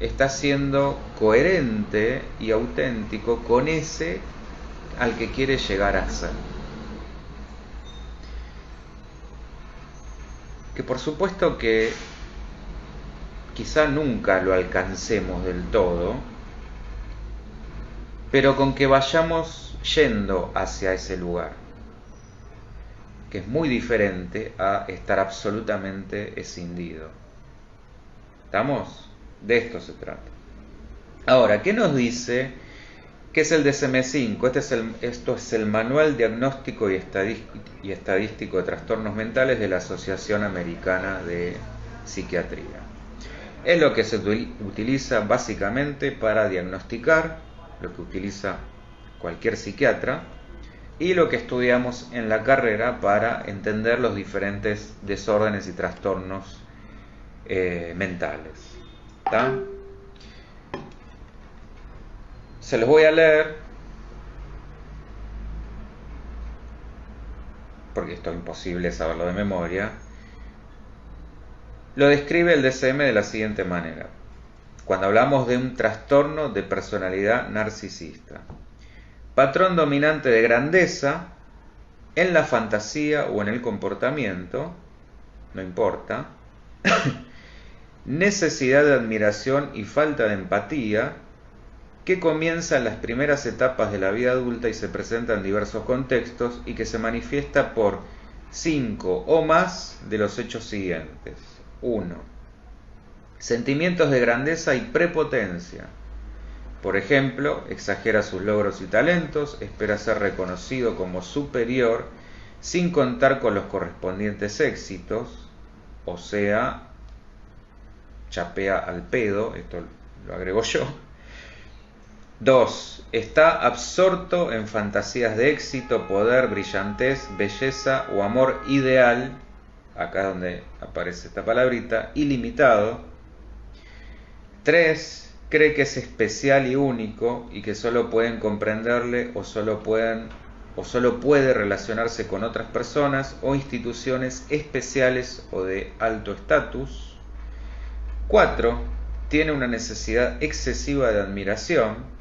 está siendo coherente y auténtico con ese al que quiere llegar a ser. Que por supuesto que quizá nunca lo alcancemos del todo, pero con que vayamos yendo hacia ese lugar, que es muy diferente a estar absolutamente escindido. ¿Estamos? De esto se trata. Ahora, ¿qué nos dice? ¿Qué es el DSM-5? Esto es el Manual Diagnóstico y Estadístico de Trastornos Mentales de la Asociación Americana de Psiquiatría. Es lo que se utiliza básicamente para diagnosticar, lo que utiliza cualquier psiquiatra, y lo que estudiamos en la carrera para entender los diferentes desórdenes y trastornos mentales. ¿Está? Se los voy a leer, porque esto es imposible saberlo de memoria. Lo describe el DSM de la siguiente manera. Cuando hablamos de un trastorno de personalidad narcisista: patrón dominante de grandeza en la fantasía o en el comportamiento, no importa. Necesidad de admiración y falta de empatía, que comienza en las primeras etapas de la vida adulta y se presenta en diversos contextos y que se manifiesta por 5 o más de los hechos siguientes. 1. Sentimientos de grandeza y prepotencia. Por ejemplo, exagera sus logros y talentos, espera ser reconocido como superior sin contar con los correspondientes éxitos, o sea, chapea al pedo, esto lo agrego yo. 2. Está absorto en fantasías de éxito, poder, brillantez, belleza o amor ideal, acá es donde aparece esta palabrita, ilimitado. 3. Cree que es especial y único y que solo pueden comprenderle o solo puede relacionarse con otras personas o instituciones especiales o de alto estatus. 4. Tiene una necesidad excesiva de admiración.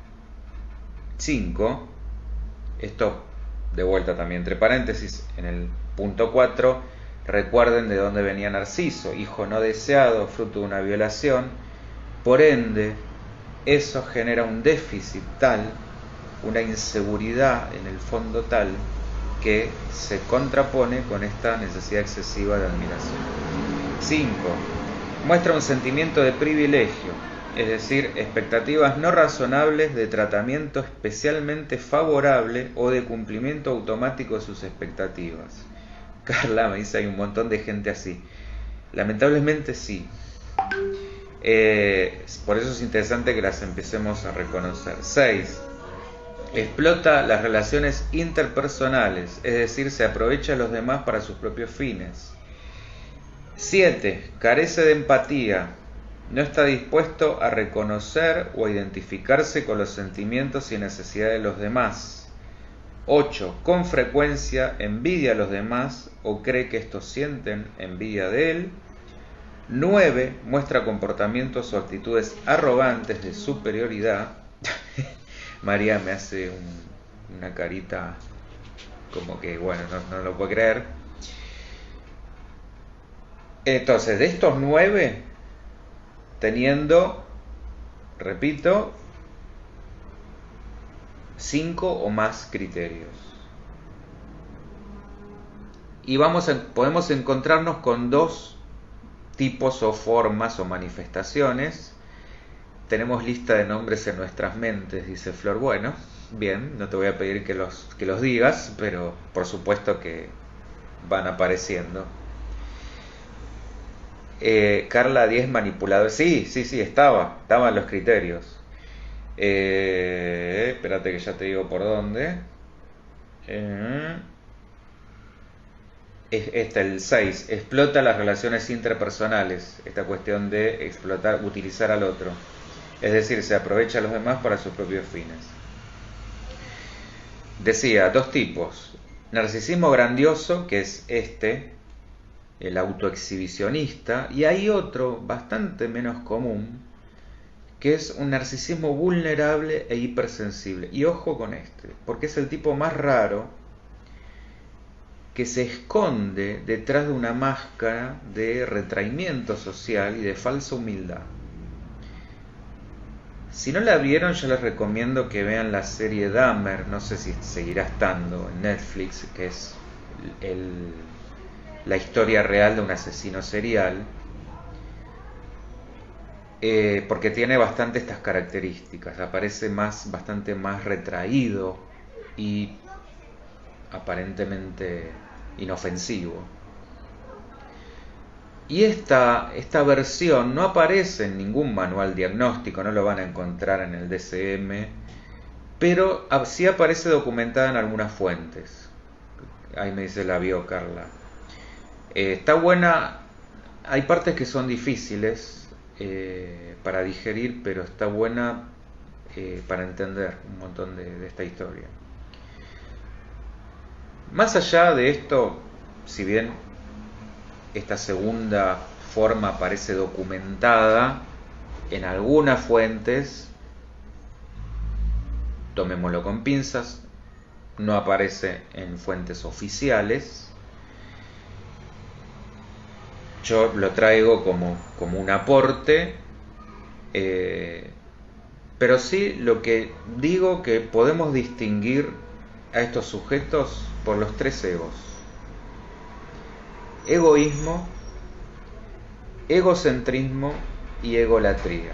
5. Esto de vuelta también entre paréntesis en el punto 4. Recuerden de dónde venía Narciso, hijo no deseado, fruto de una violación. Por ende, eso genera un déficit tal, una inseguridad en el fondo tal, que se contrapone con esta necesidad excesiva de admiración. 5. Muestra un sentimiento de privilegio, es decir, expectativas no razonables de tratamiento especialmente favorable o de cumplimiento automático de sus expectativas. Carla me dice, hay un montón de gente así. Lamentablemente sí. Por eso es interesante que las empecemos a reconocer. 6. Explota las relaciones interpersonales, es decir, se aprovecha de los demás para sus propios fines. 7. Carece de empatía, no está dispuesto a reconocer o a identificarse con los sentimientos y necesidades de los demás. 8. Con frecuencia envidia a los demás o cree que estos sienten envidia de él. 9. Muestra comportamientos o actitudes arrogantes de superioridad. María me hace una carita como que, bueno, no lo puedo creer. Entonces, de estos 9, teniendo, repito, 5 o más criterios. Y podemos encontrarnos con 2 tipos o formas o manifestaciones. Tenemos lista de nombres en nuestras mentes, dice Flor. Bueno, bien, no te voy a pedir que los digas, pero por supuesto que van apareciendo. Carla 10 manipulador. Sí, estaban los criterios. Espérate que ya te digo por dónde. El 6, explota las relaciones interpersonales, esta cuestión de explotar, utilizar al otro, es decir, se aprovecha a los demás para sus propios fines. Decía, 2 tipos, narcisismo grandioso, que es el autoexhibicionista, y hay otro bastante menos común, que es un narcisismo vulnerable e hipersensible. Y ojo con porque es el tipo más raro, que se esconde detrás de una máscara de retraimiento social y de falsa humildad. Si no la vieron, yo les recomiendo que vean la serie Dahmer, no sé si seguirá estando en Netflix, que es la historia real de un asesino serial, porque tiene bastante estas características, aparece bastante más retraído y aparentemente inofensivo. Y esta versión no aparece en ningún manual diagnóstico, no lo van a encontrar en el DSM, pero sí aparece documentada en algunas fuentes. Ahí me dice la vio Carla. Está buena, hay partes que son difíciles para digerir, pero está buena para entender un montón de esta historia. Más allá de esto, si bien esta segunda forma aparece documentada en algunas fuentes, tomémoslo con pinzas, no aparece en fuentes oficiales. yo lo traigo como un aporte, pero sí lo que digo que podemos distinguir a estos sujetos por los tres egos: egoísmo, egocentrismo y egolatría.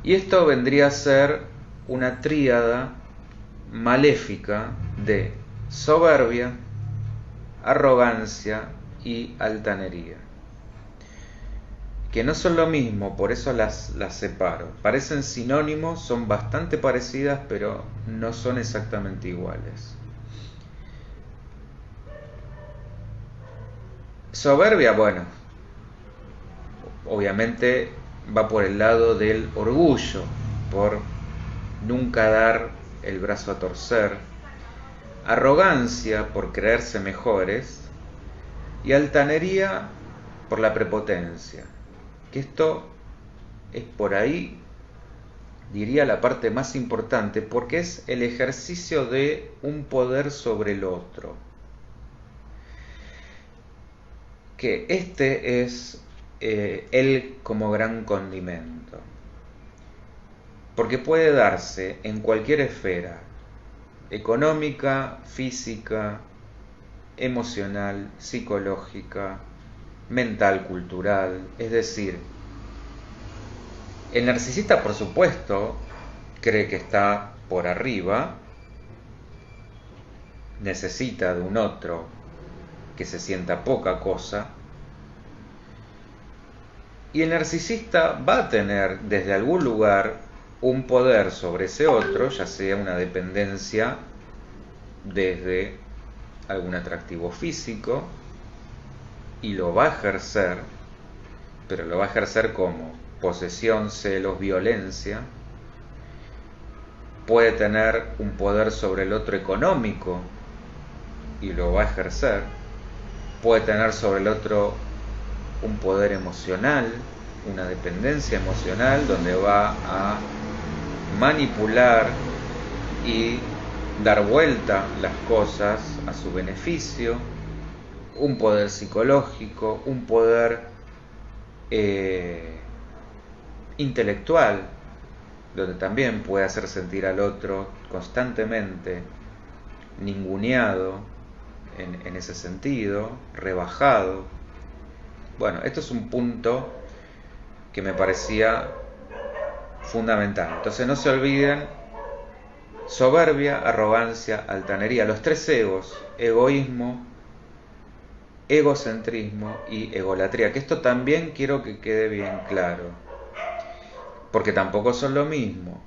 Y esto vendría a ser una tríada maléfica de soberbia, arrogancia y altanería, que no son lo mismo, por eso las separo. Parecen sinónimos, son bastante parecidas, pero no son exactamente iguales. Soberbia, bueno, obviamente va por el lado del orgullo, por nunca dar el brazo a torcer. Arrogancia, por creerse mejores. Y altanería, por la prepotencia. Que esto es por ahí, diría, la parte más importante, porque es el ejercicio de un poder sobre el otro. Que este es él como gran condimento. Porque puede darse en cualquier esfera: económica, física, emocional, psicológica, mental, cultural. Es decir, el narcisista, por supuesto, cree que está por arriba, necesita de un otro que se sienta poca cosa, y el narcisista va a tener desde algún lugar un poder sobre ese otro, ya sea una dependencia desde algún atractivo físico, y lo va a ejercer, pero lo va a ejercer como posesión, celos, violencia. Puede tener un poder sobre el otro económico y lo va a ejercer. Puede tener sobre el otro un poder emocional, una dependencia emocional, donde va a manipular y dar vuelta las cosas a su beneficio. Un poder psicológico, un poder intelectual, donde también puede hacer sentir al otro constantemente ninguneado en ese sentido, rebajado. Bueno, esto es un punto que me parecía fundamental. Entonces no se olviden: soberbia, arrogancia, altanería, los tres egos: egoísmo, egocentrismo y egolatría, que esto también quiero que quede bien claro, porque tampoco son lo mismo.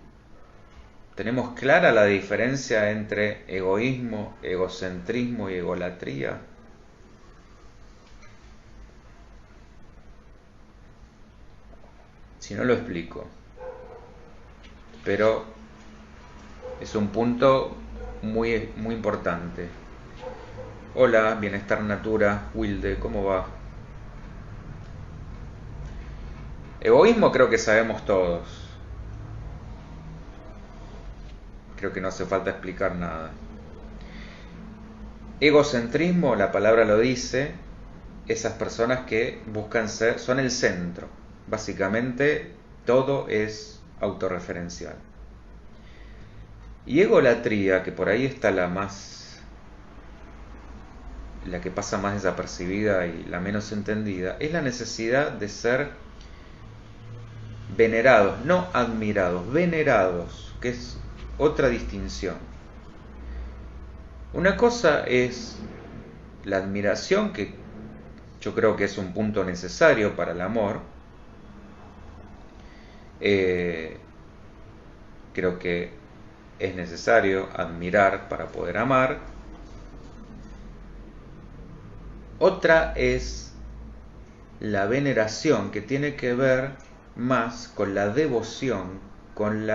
¿Tenemos clara la diferencia entre egoísmo, egocentrismo y egolatría? Si no, lo explico. Pero es un punto muy, muy importante. Hola, Bienestar Natura, Wilde, ¿cómo va? Egoísmo creo que sabemos todos. Creo que no hace falta explicar nada. Egocentrismo, la palabra lo dice, esas personas que buscan ser, son el centro. Básicamente todo es autorreferencial. Y egolatría, que por ahí está la que pasa más desapercibida y la menos entendida, es la necesidad de ser venerados, no admirados, venerados, que es otra distinción. Una cosa es la admiración, que yo creo que es un punto necesario para el amor. Creo que es necesario admirar para poder amar. Otra es la veneración, que tiene que ver más con la devoción, con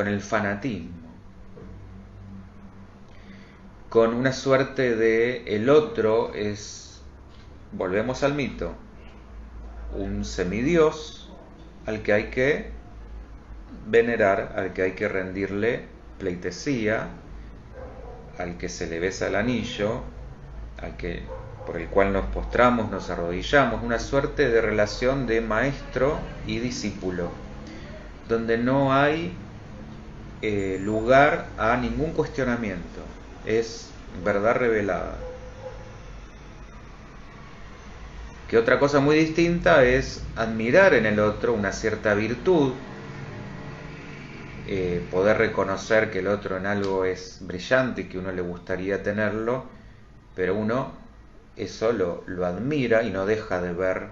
el fanatismo, con una suerte de el otro es, volvemos al mito, un semidios al que hay que venerar, al que hay que rendirle pleitesía, al que se le besa el anillo, al que por el cual nos postramos, nos arrodillamos, una suerte de relación de maestro y discípulo, donde no hay lugar a ningún cuestionamiento, es verdad revelada. Que otra cosa muy distinta es admirar en el otro una cierta virtud, poder reconocer que el otro en algo es brillante y que uno le gustaría tenerlo, pero uno eso lo admira y no deja de ver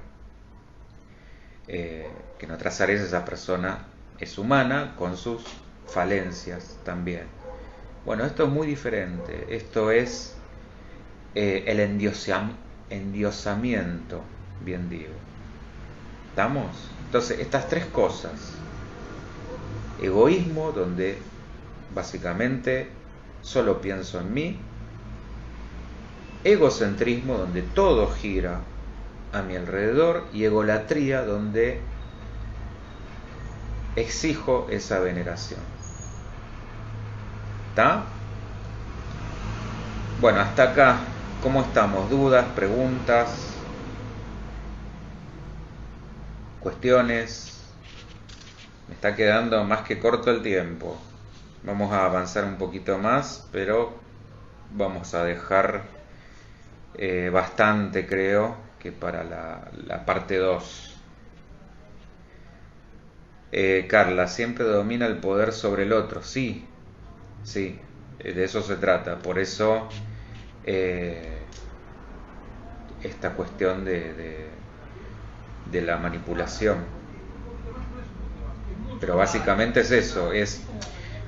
que en otras áreas esa persona es humana con sus falencias también. Bueno, esto es muy diferente, esto es el endiosamiento, bien digo. ¿Estamos? Entonces, estas tres cosas: egoísmo, donde básicamente solo pienso en mí; egocentrismo, donde todo gira a mi alrededor; y egolatría, donde exijo esa veneración. ¿Está? Bueno, hasta acá, ¿cómo estamos? ¿Dudas, preguntas, cuestiones? Me está quedando más que corto el tiempo. Vamos a avanzar un poquito más, pero vamos a dejar bastante, creo, que para la parte 2. Carla, siempre domina el poder sobre el otro. Sí, sí, de eso se trata. Por eso esta cuestión de la manipulación. Pero básicamente es eso, es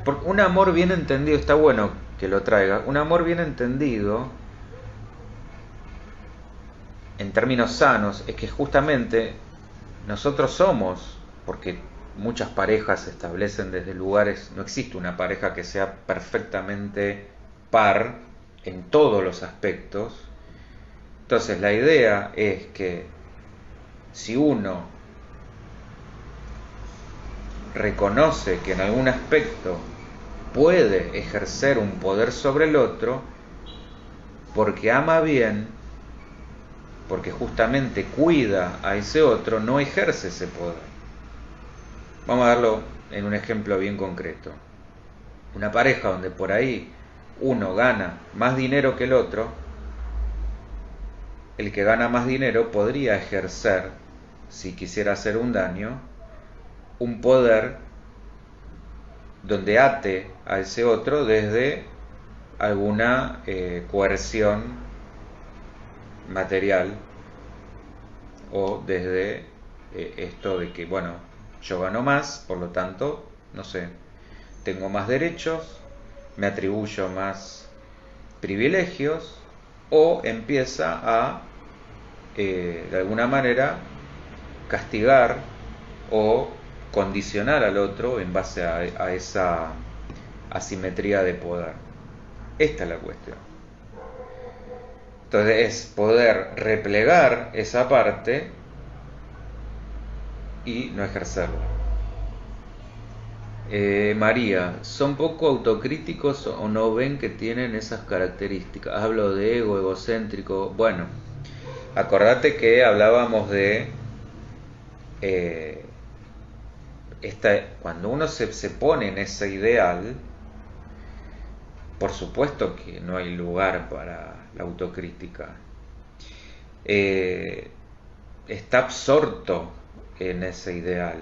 porque un amor bien entendido, está bueno que lo traiga, un amor bien entendido en términos sanos es que justamente nosotros somos, porque muchas parejas se establecen desde lugares, no existe una pareja que sea perfectamente par en todos los aspectos. Entonces la idea es que si uno reconoce que en algún aspecto puede ejercer un poder sobre el otro, porque ama bien, porque justamente cuida a ese otro, no ejerce ese poder. Vamos a darlo en un ejemplo bien concreto. Una pareja donde por ahí uno gana más dinero que el otro, el que gana más dinero podría ejercer, si quisiera hacer un daño, un poder donde ate a ese otro desde alguna coerción material, o desde esto de que, bueno, yo gano más, por lo tanto, no sé, tengo más derechos, me atribuyo más privilegios, o empieza a, de alguna manera, castigar o condicionar al otro en base a esa asimetría de poder. Esta es la cuestión. Entonces es poder replegar esa parte y no ejercerla. María, ¿son poco autocríticos o no ven que tienen esas características? Hablo de ego, egocéntrico. Bueno, acordate que hablábamos de cuando uno se pone en ese ideal, por supuesto que no hay lugar para la autocrítica. Está absorto en ese ideal.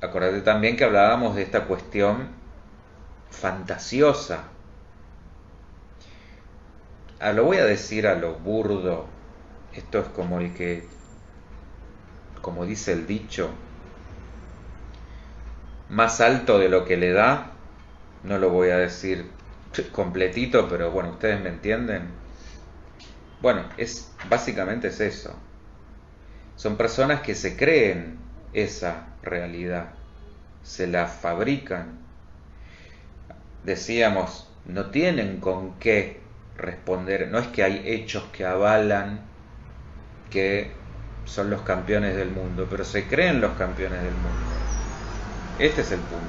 Acordate también que hablábamos de esta cuestión fantasiosa. Lo voy a decir a lo burdo. Esto es como el que, como dice el dicho, más alto de lo que le da. No lo voy a decir completito, pero bueno, ustedes me entienden. Bueno, básicamente es eso. Son personas que se creen esa realidad, se la fabrican. Decíamos, no tienen con qué responder, no es que hay hechos que avalan que son los campeones del mundo, pero se creen los campeones del mundo. Este es el punto.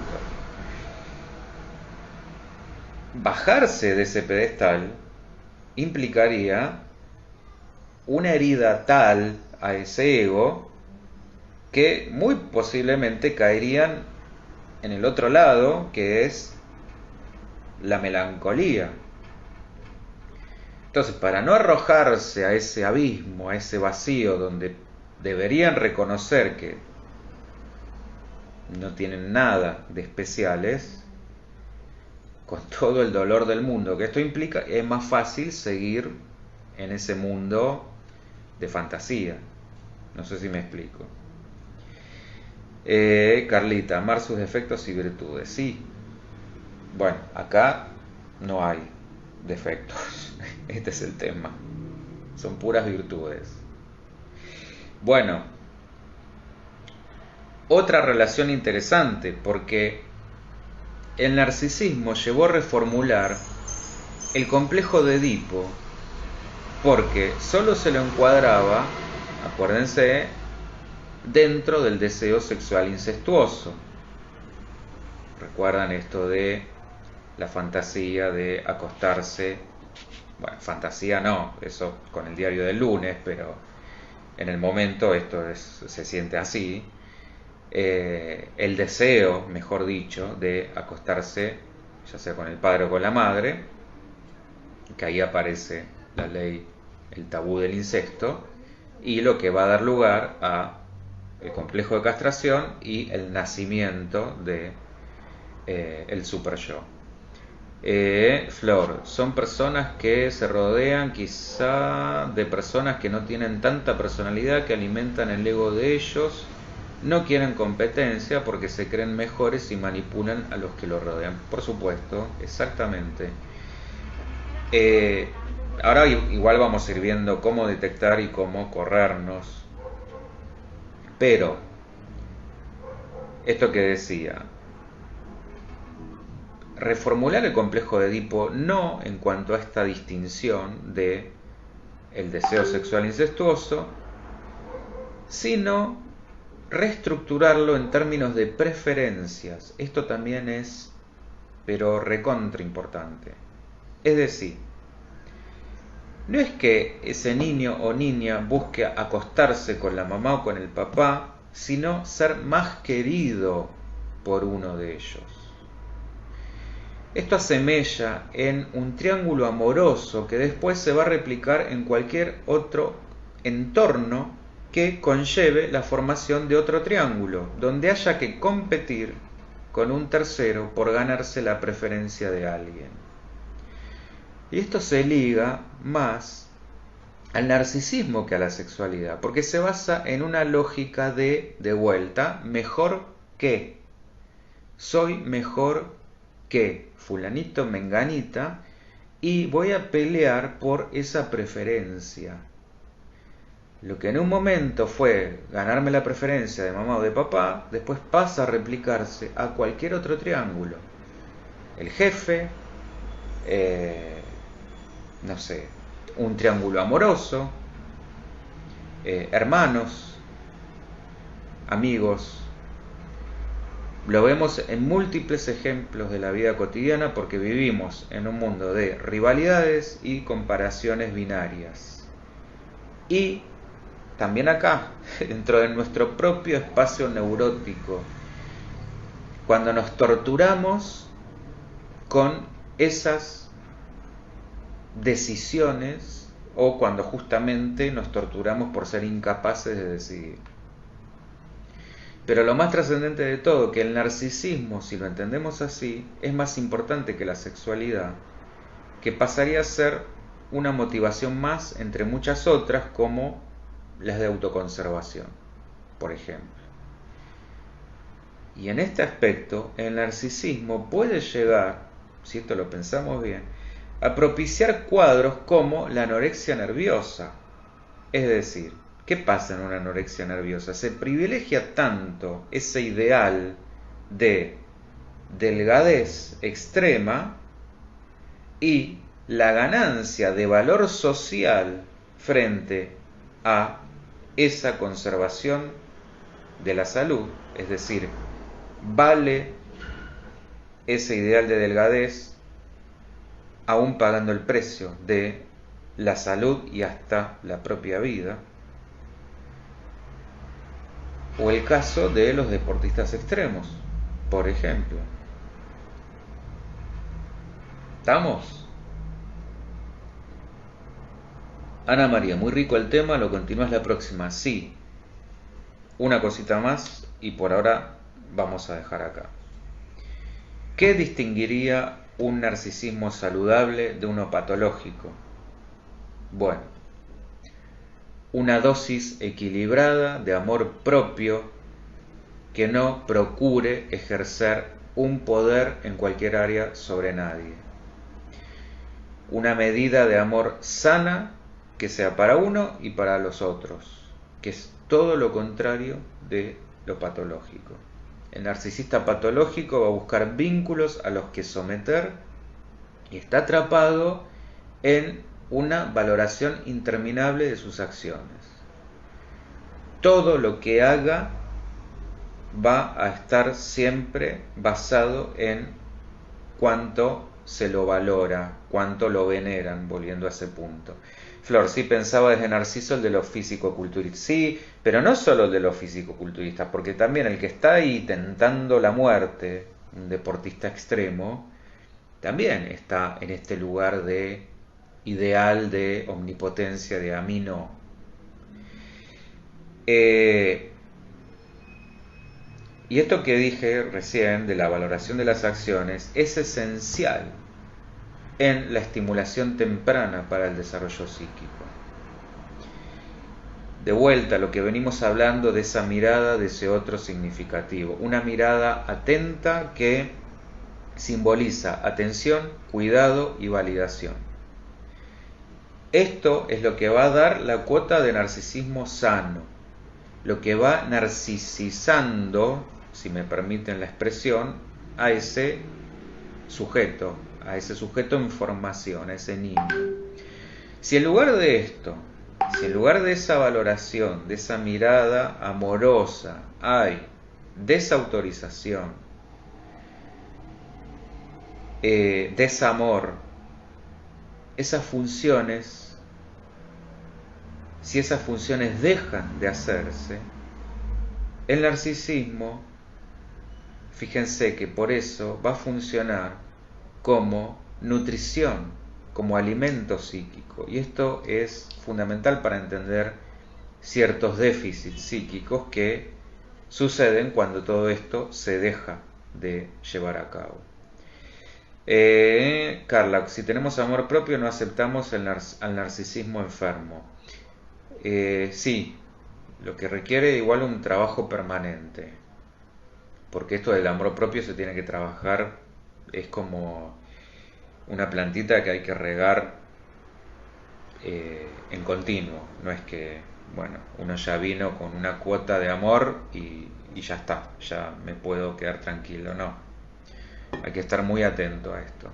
Bajarse de ese pedestal implicaría una herida tal a ese ego que muy posiblemente caerían en el otro lado, que es la melancolía. Entonces, para no arrojarse a ese abismo, a ese vacío donde deberían reconocer que no tienen nada de especiales, con todo el dolor del mundo que esto implica, es más fácil seguir en ese mundo de fantasía. No sé si me explico. Carlita, amar sus defectos y virtudes. Sí. Bueno, acá no hay defectos. Este es el tema. Son puras virtudes. Bueno, otra relación interesante, porque el narcisismo llevó a reformular el complejo de Edipo, porque solo se lo encuadraba, acuérdense, dentro del deseo sexual incestuoso. ¿Recuerdan esto de la fantasía de acostarse? Bueno, fantasía no, eso con el diario del lunes, pero en el momento esto se siente así. El deseo, mejor dicho, de acostarse, ya sea con el padre o con la madre, que ahí aparece la ley, el tabú del incesto, y lo que va a dar lugar a el complejo de castración y el nacimiento de el super yo. Flor, son personas que se rodean quizá de personas que no tienen tanta personalidad, que alimentan el ego de ellos, no quieren competencia porque se creen mejores y manipulan a los que lo rodean. Por supuesto, exactamente. Ahora igual vamos a ir viendo cómo detectar y cómo corrernos. Pero, esto que decía, reformular el complejo de Edipo no en cuanto a esta distinción de el deseo sexual incestuoso, sino reestructurarlo en términos de preferencias. Esto también es, pero recontra importante. Es decir, no es que ese niño o niña busque acostarse con la mamá o con el papá, sino ser más querido por uno de ellos. Esto asemella en un triángulo amoroso que después se va a replicar en cualquier otro entorno que conlleve la formación de otro triángulo, donde haya que competir con un tercero por ganarse la preferencia de alguien. Y esto se liga más al narcisismo que a la sexualidad, porque se basa en una lógica de vuelta, mejor que. Soy mejor que fulanito, menganita, y voy a pelear por esa preferencia. Lo que en un momento fue ganarme la preferencia de mamá o de papá, después pasa a replicarse a cualquier otro triángulo. El jefe, no sé, un triángulo amoroso, hermanos, amigos. Lo vemos en múltiples ejemplos de la vida cotidiana porque vivimos en un mundo de rivalidades y comparaciones binarias. Y también acá, dentro de nuestro propio espacio neurótico, cuando nos torturamos con esas decisiones o cuando justamente nos torturamos por ser incapaces de decidir. Pero lo más trascendente de todo, que el narcisismo, si lo entendemos así, es más importante que la sexualidad, que pasaría a ser una motivación más entre muchas otras, como las de autoconservación, por ejemplo. Y en este aspecto, el narcisismo puede llegar, si esto lo pensamos bien, a propiciar cuadros como la anorexia nerviosa. Es decir, ¿qué pasa en una anorexia nerviosa? Se privilegia tanto ese ideal de delgadez extrema y la ganancia de valor social frente a esa conservación de la salud, es decir, vale ese ideal de delgadez aún pagando el precio de la salud y hasta la propia vida. O el caso de los deportistas extremos, por ejemplo. ¿Estamos? Ana María, muy rico el tema, ¿lo continúas la próxima? Sí. Una cosita más y por ahora vamos a dejar acá. ¿Qué distinguiría un narcisismo saludable de uno patológico? Bueno, una dosis equilibrada de amor propio que no procure ejercer un poder en cualquier área sobre nadie. Una medida de amor sana que sea para uno y para los otros, que es todo lo contrario de lo patológico. El narcisista patológico va a buscar vínculos a los que someter y está atrapado en una valoración interminable de sus acciones. Todo lo que haga va a estar siempre basado en cuánto se lo valora, cuánto lo veneran, volviendo a ese punto. Flor, sí pensaba desde Narciso el de los físico-culturistas. Sí, pero no solo el de los físico-culturistas, porque también el que está ahí tentando la muerte, un deportista extremo, también está en este lugar de ideal de omnipotencia, de a mí no. Y esto que dije recién de la valoración de las acciones es esencial en la estimulación temprana para el desarrollo psíquico. De vuelta a lo que venimos hablando de esa mirada, de ese otro significativo. Una mirada atenta que simboliza atención, cuidado y validación. Esto es lo que va a dar la cuota de narcisismo sano, lo que va narcisizando, si me permiten la expresión, a ese sujeto en formación, a ese niño. Si en lugar de esto, si en lugar de esa valoración, de esa mirada amorosa, hay desautorización, desamor, esas funciones, si esas funciones dejan de hacerse, el narcisismo, fíjense que por eso va a funcionar como nutrición, como alimento psíquico. Y esto es fundamental para entender ciertos déficits psíquicos que suceden cuando todo esto se deja de llevar a cabo. Carla, si tenemos amor propio no aceptamos al narcisismo enfermo. Sí, lo que requiere igual un trabajo permanente, porque esto del amor propio se tiene que trabajar, es como una plantita que hay que regar en continuo, no es que, bueno, uno ya vino con una cuota de amor y ya está, ya me puedo quedar tranquilo, no. Hay que estar muy atento a esto.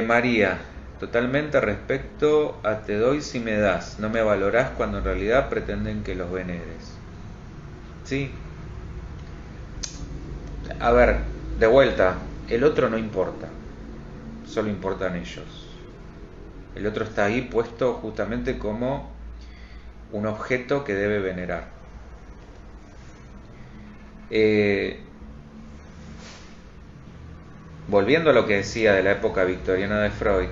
María, totalmente respecto a te doy si me das, no me valorás cuando en realidad pretenden que los veneres. ¿Sí? A ver, de vuelta, el otro no importa, solo importan ellos. El otro está ahí puesto justamente como un objeto que debe venerar. Volviendo a lo que decía de la época victoriana de Freud,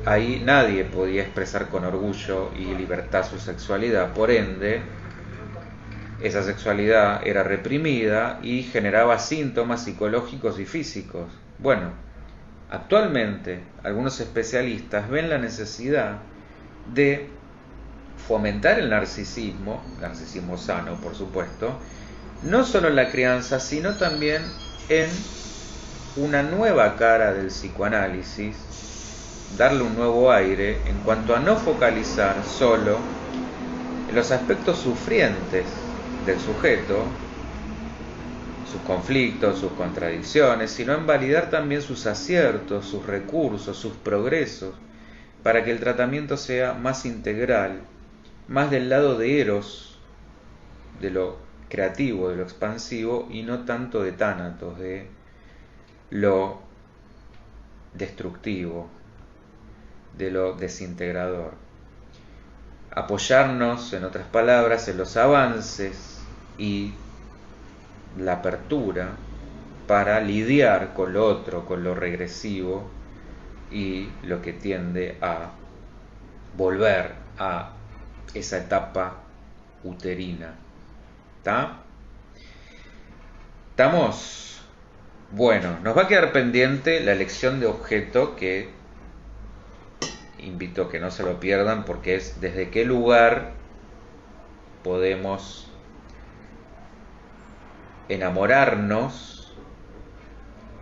ahí nadie podía expresar con orgullo y libertad su sexualidad, por ende, esa sexualidad era reprimida y generaba síntomas psicológicos y físicos. Bueno, actualmente algunos especialistas ven la necesidad de fomentar el narcisismo sano por supuesto, no solo en la crianza, sino también en una nueva cara del psicoanálisis, darle un nuevo aire en cuanto a no focalizar solo en los aspectos sufrientes del sujeto, sus conflictos, sus contradicciones, sino en validar también sus aciertos, sus recursos, sus progresos, para que el tratamiento sea más integral, más del lado de Eros, de lo creativo, de lo expansivo, y no tanto de Tánatos, de lo destructivo. de lo desintegrador. Apoyarnos, en otras palabras, en los avances y la apertura para lidiar con lo otro, con lo regresivo y lo que tiende a volver a esa etapa uterina. ¿Está? ¿Estamos? Bueno, nos va a quedar pendiente la elección de objeto, que invito a que no se lo pierdan, porque es desde qué lugar podemos enamorarnos,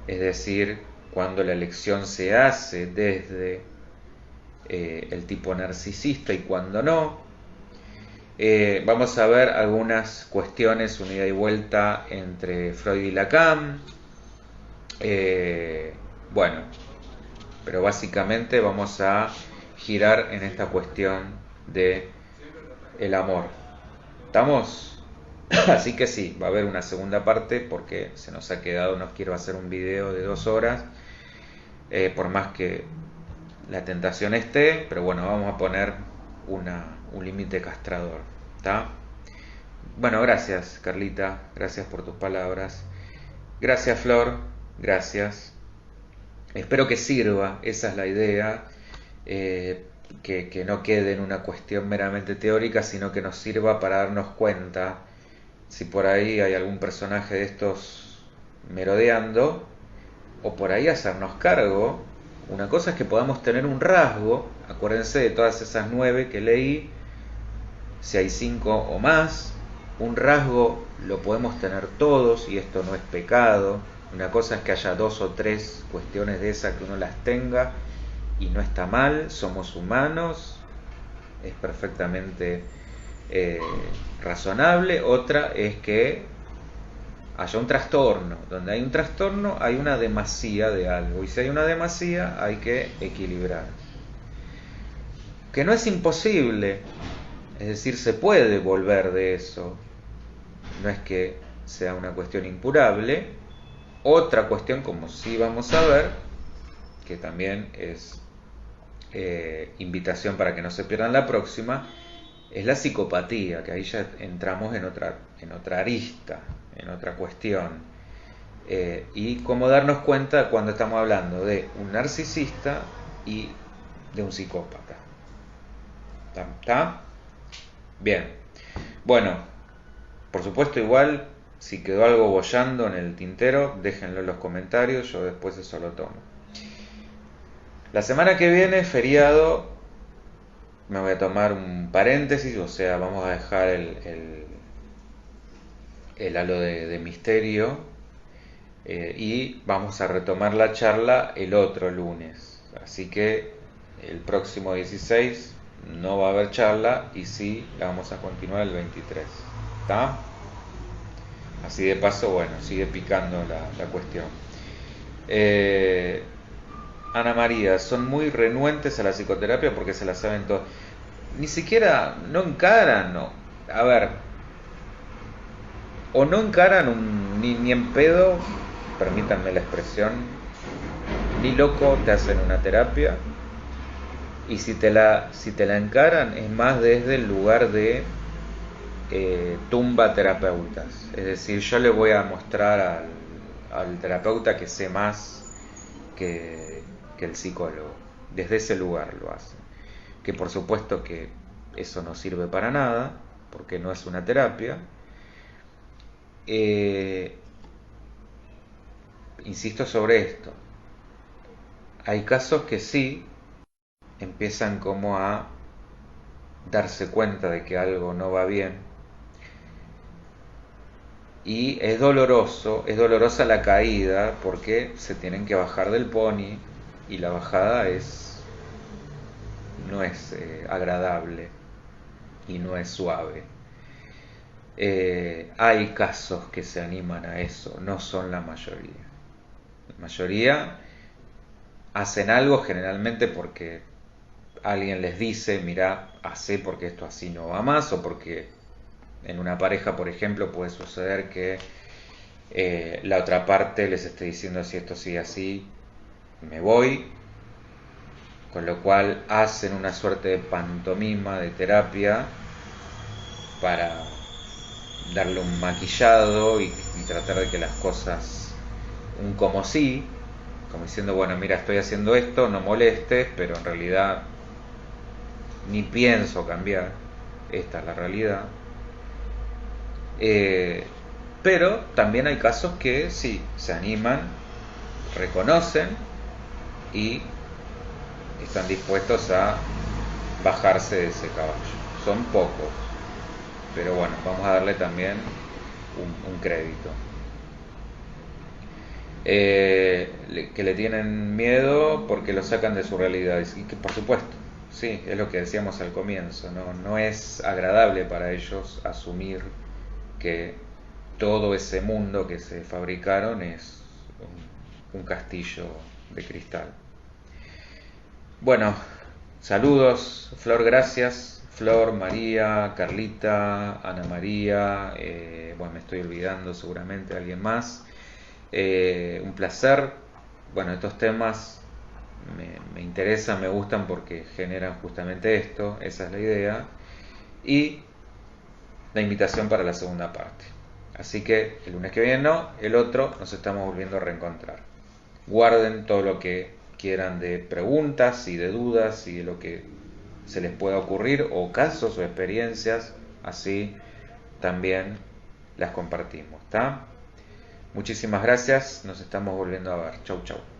es decir, cuando la elección se hace desde el tipo narcisista y cuando no. Vamos a ver algunas cuestiones, una ida y vuelta entre Freud y Lacan. Bueno, pero básicamente vamos a girar en esta cuestión de el amor. ¿Estamos? Así que sí, va a haber una segunda parte porque se nos ha quedado, no quiero hacer un video de 2 horas, por más que la tentación esté, pero bueno, vamos a poner un límite castrador. ¿Está? Bueno, gracias Carlita, gracias por tus palabras. Gracias Flor, gracias. Espero que sirva, esa es la idea, que no quede en una cuestión meramente teórica, sino que nos sirva para darnos cuenta si por ahí hay algún personaje de estos merodeando, o por ahí hacernos cargo. Una cosa es que podamos tener un rasgo, acuérdense de todas esas 9 que leí, si hay 5 o más, un rasgo lo podemos tener todos y esto no es pecado. Una cosa es que haya 2 o 3 cuestiones de esas que uno las tenga y no está mal, somos humanos, es perfectamente razonable. Otra es que haya un trastorno. Donde hay un trastorno hay una demasía de algo, y si hay una demasía hay que equilibrar, que no es imposible, es decir, se puede volver de eso, no es que sea una cuestión impurable. Otra cuestión, como sí vamos a ver, que también es invitación para que no se pierdan la próxima, es la psicopatía, que ahí ya entramos en otra arista, en otra cuestión, y cómo darnos cuenta cuando estamos hablando de un narcisista y de un psicópata. ¿Está? Bien. Bueno, por supuesto, igual, si quedó algo boyando en el tintero, déjenlo en los comentarios, yo después eso lo tomo. La semana que viene, feriado, me voy a tomar un paréntesis, o sea, vamos a dejar el halo de misterio, y vamos a retomar la charla el otro lunes. Así que el próximo 16 no va a haber charla y sí la vamos a continuar el 23. ¿Está? Así de paso, bueno, sigue picando la cuestión. Ana María, son muy renuentes a la psicoterapia porque se la saben todo. Ni siquiera, no encaran, no. A ver, o no encaran ni en pedo, permítanme la expresión, ni loco te hacen una terapia, y si te la encaran es más desde el lugar de tumba terapeutas. Es decir, yo le voy a mostrar al terapeuta que sé más que el psicólogo. Desde ese lugar lo hacen. Que por supuesto que eso no sirve para nada, porque no es una terapia. Insisto sobre esto. Hay casos que sí empiezan como a darse cuenta de que algo no va bien, y es dolorosa la caída, porque se tienen que bajar del pony y la bajada no es agradable y no es suave. Hay casos que se animan a eso, no son la mayoría. La mayoría hacen algo generalmente porque alguien les dice, mira, hacé porque esto así no va más, o porque en una pareja, por ejemplo, puede suceder que la otra parte les esté diciendo, si esto sigue así, me voy, con lo cual hacen una suerte de pantomima, de terapia, para darle un maquillado y tratar de que las cosas, un como sí, como diciendo, bueno, mira, estoy haciendo esto, no molestes, pero en realidad ni pienso cambiar, esta es la realidad. Eh, pero también hay casos que sí, se animan, reconocen y están dispuestos a bajarse de ese caballo. Son pocos, pero bueno, vamos a darle también un crédito. Que le tienen miedo porque lo sacan de su realidad. Y que por supuesto, sí, es lo que decíamos al comienzo, no es agradable para ellos asumir que todo ese mundo que se fabricaron es un castillo de cristal. Bueno, saludos, Flor, gracias. Flor, María, Carlita, Ana María, bueno, me estoy olvidando seguramente de alguien más. Un placer. Bueno, estos temas me interesan, me gustan porque generan justamente esto, esa es la idea. Y la invitación para la segunda parte. Así que el lunes que viene no, el otro nos estamos volviendo a reencontrar. Guarden todo lo que quieran de preguntas y de dudas y de lo que se les pueda ocurrir o casos o experiencias, así también las compartimos, ¿está? Muchísimas gracias, nos estamos volviendo a ver. Chau, chau.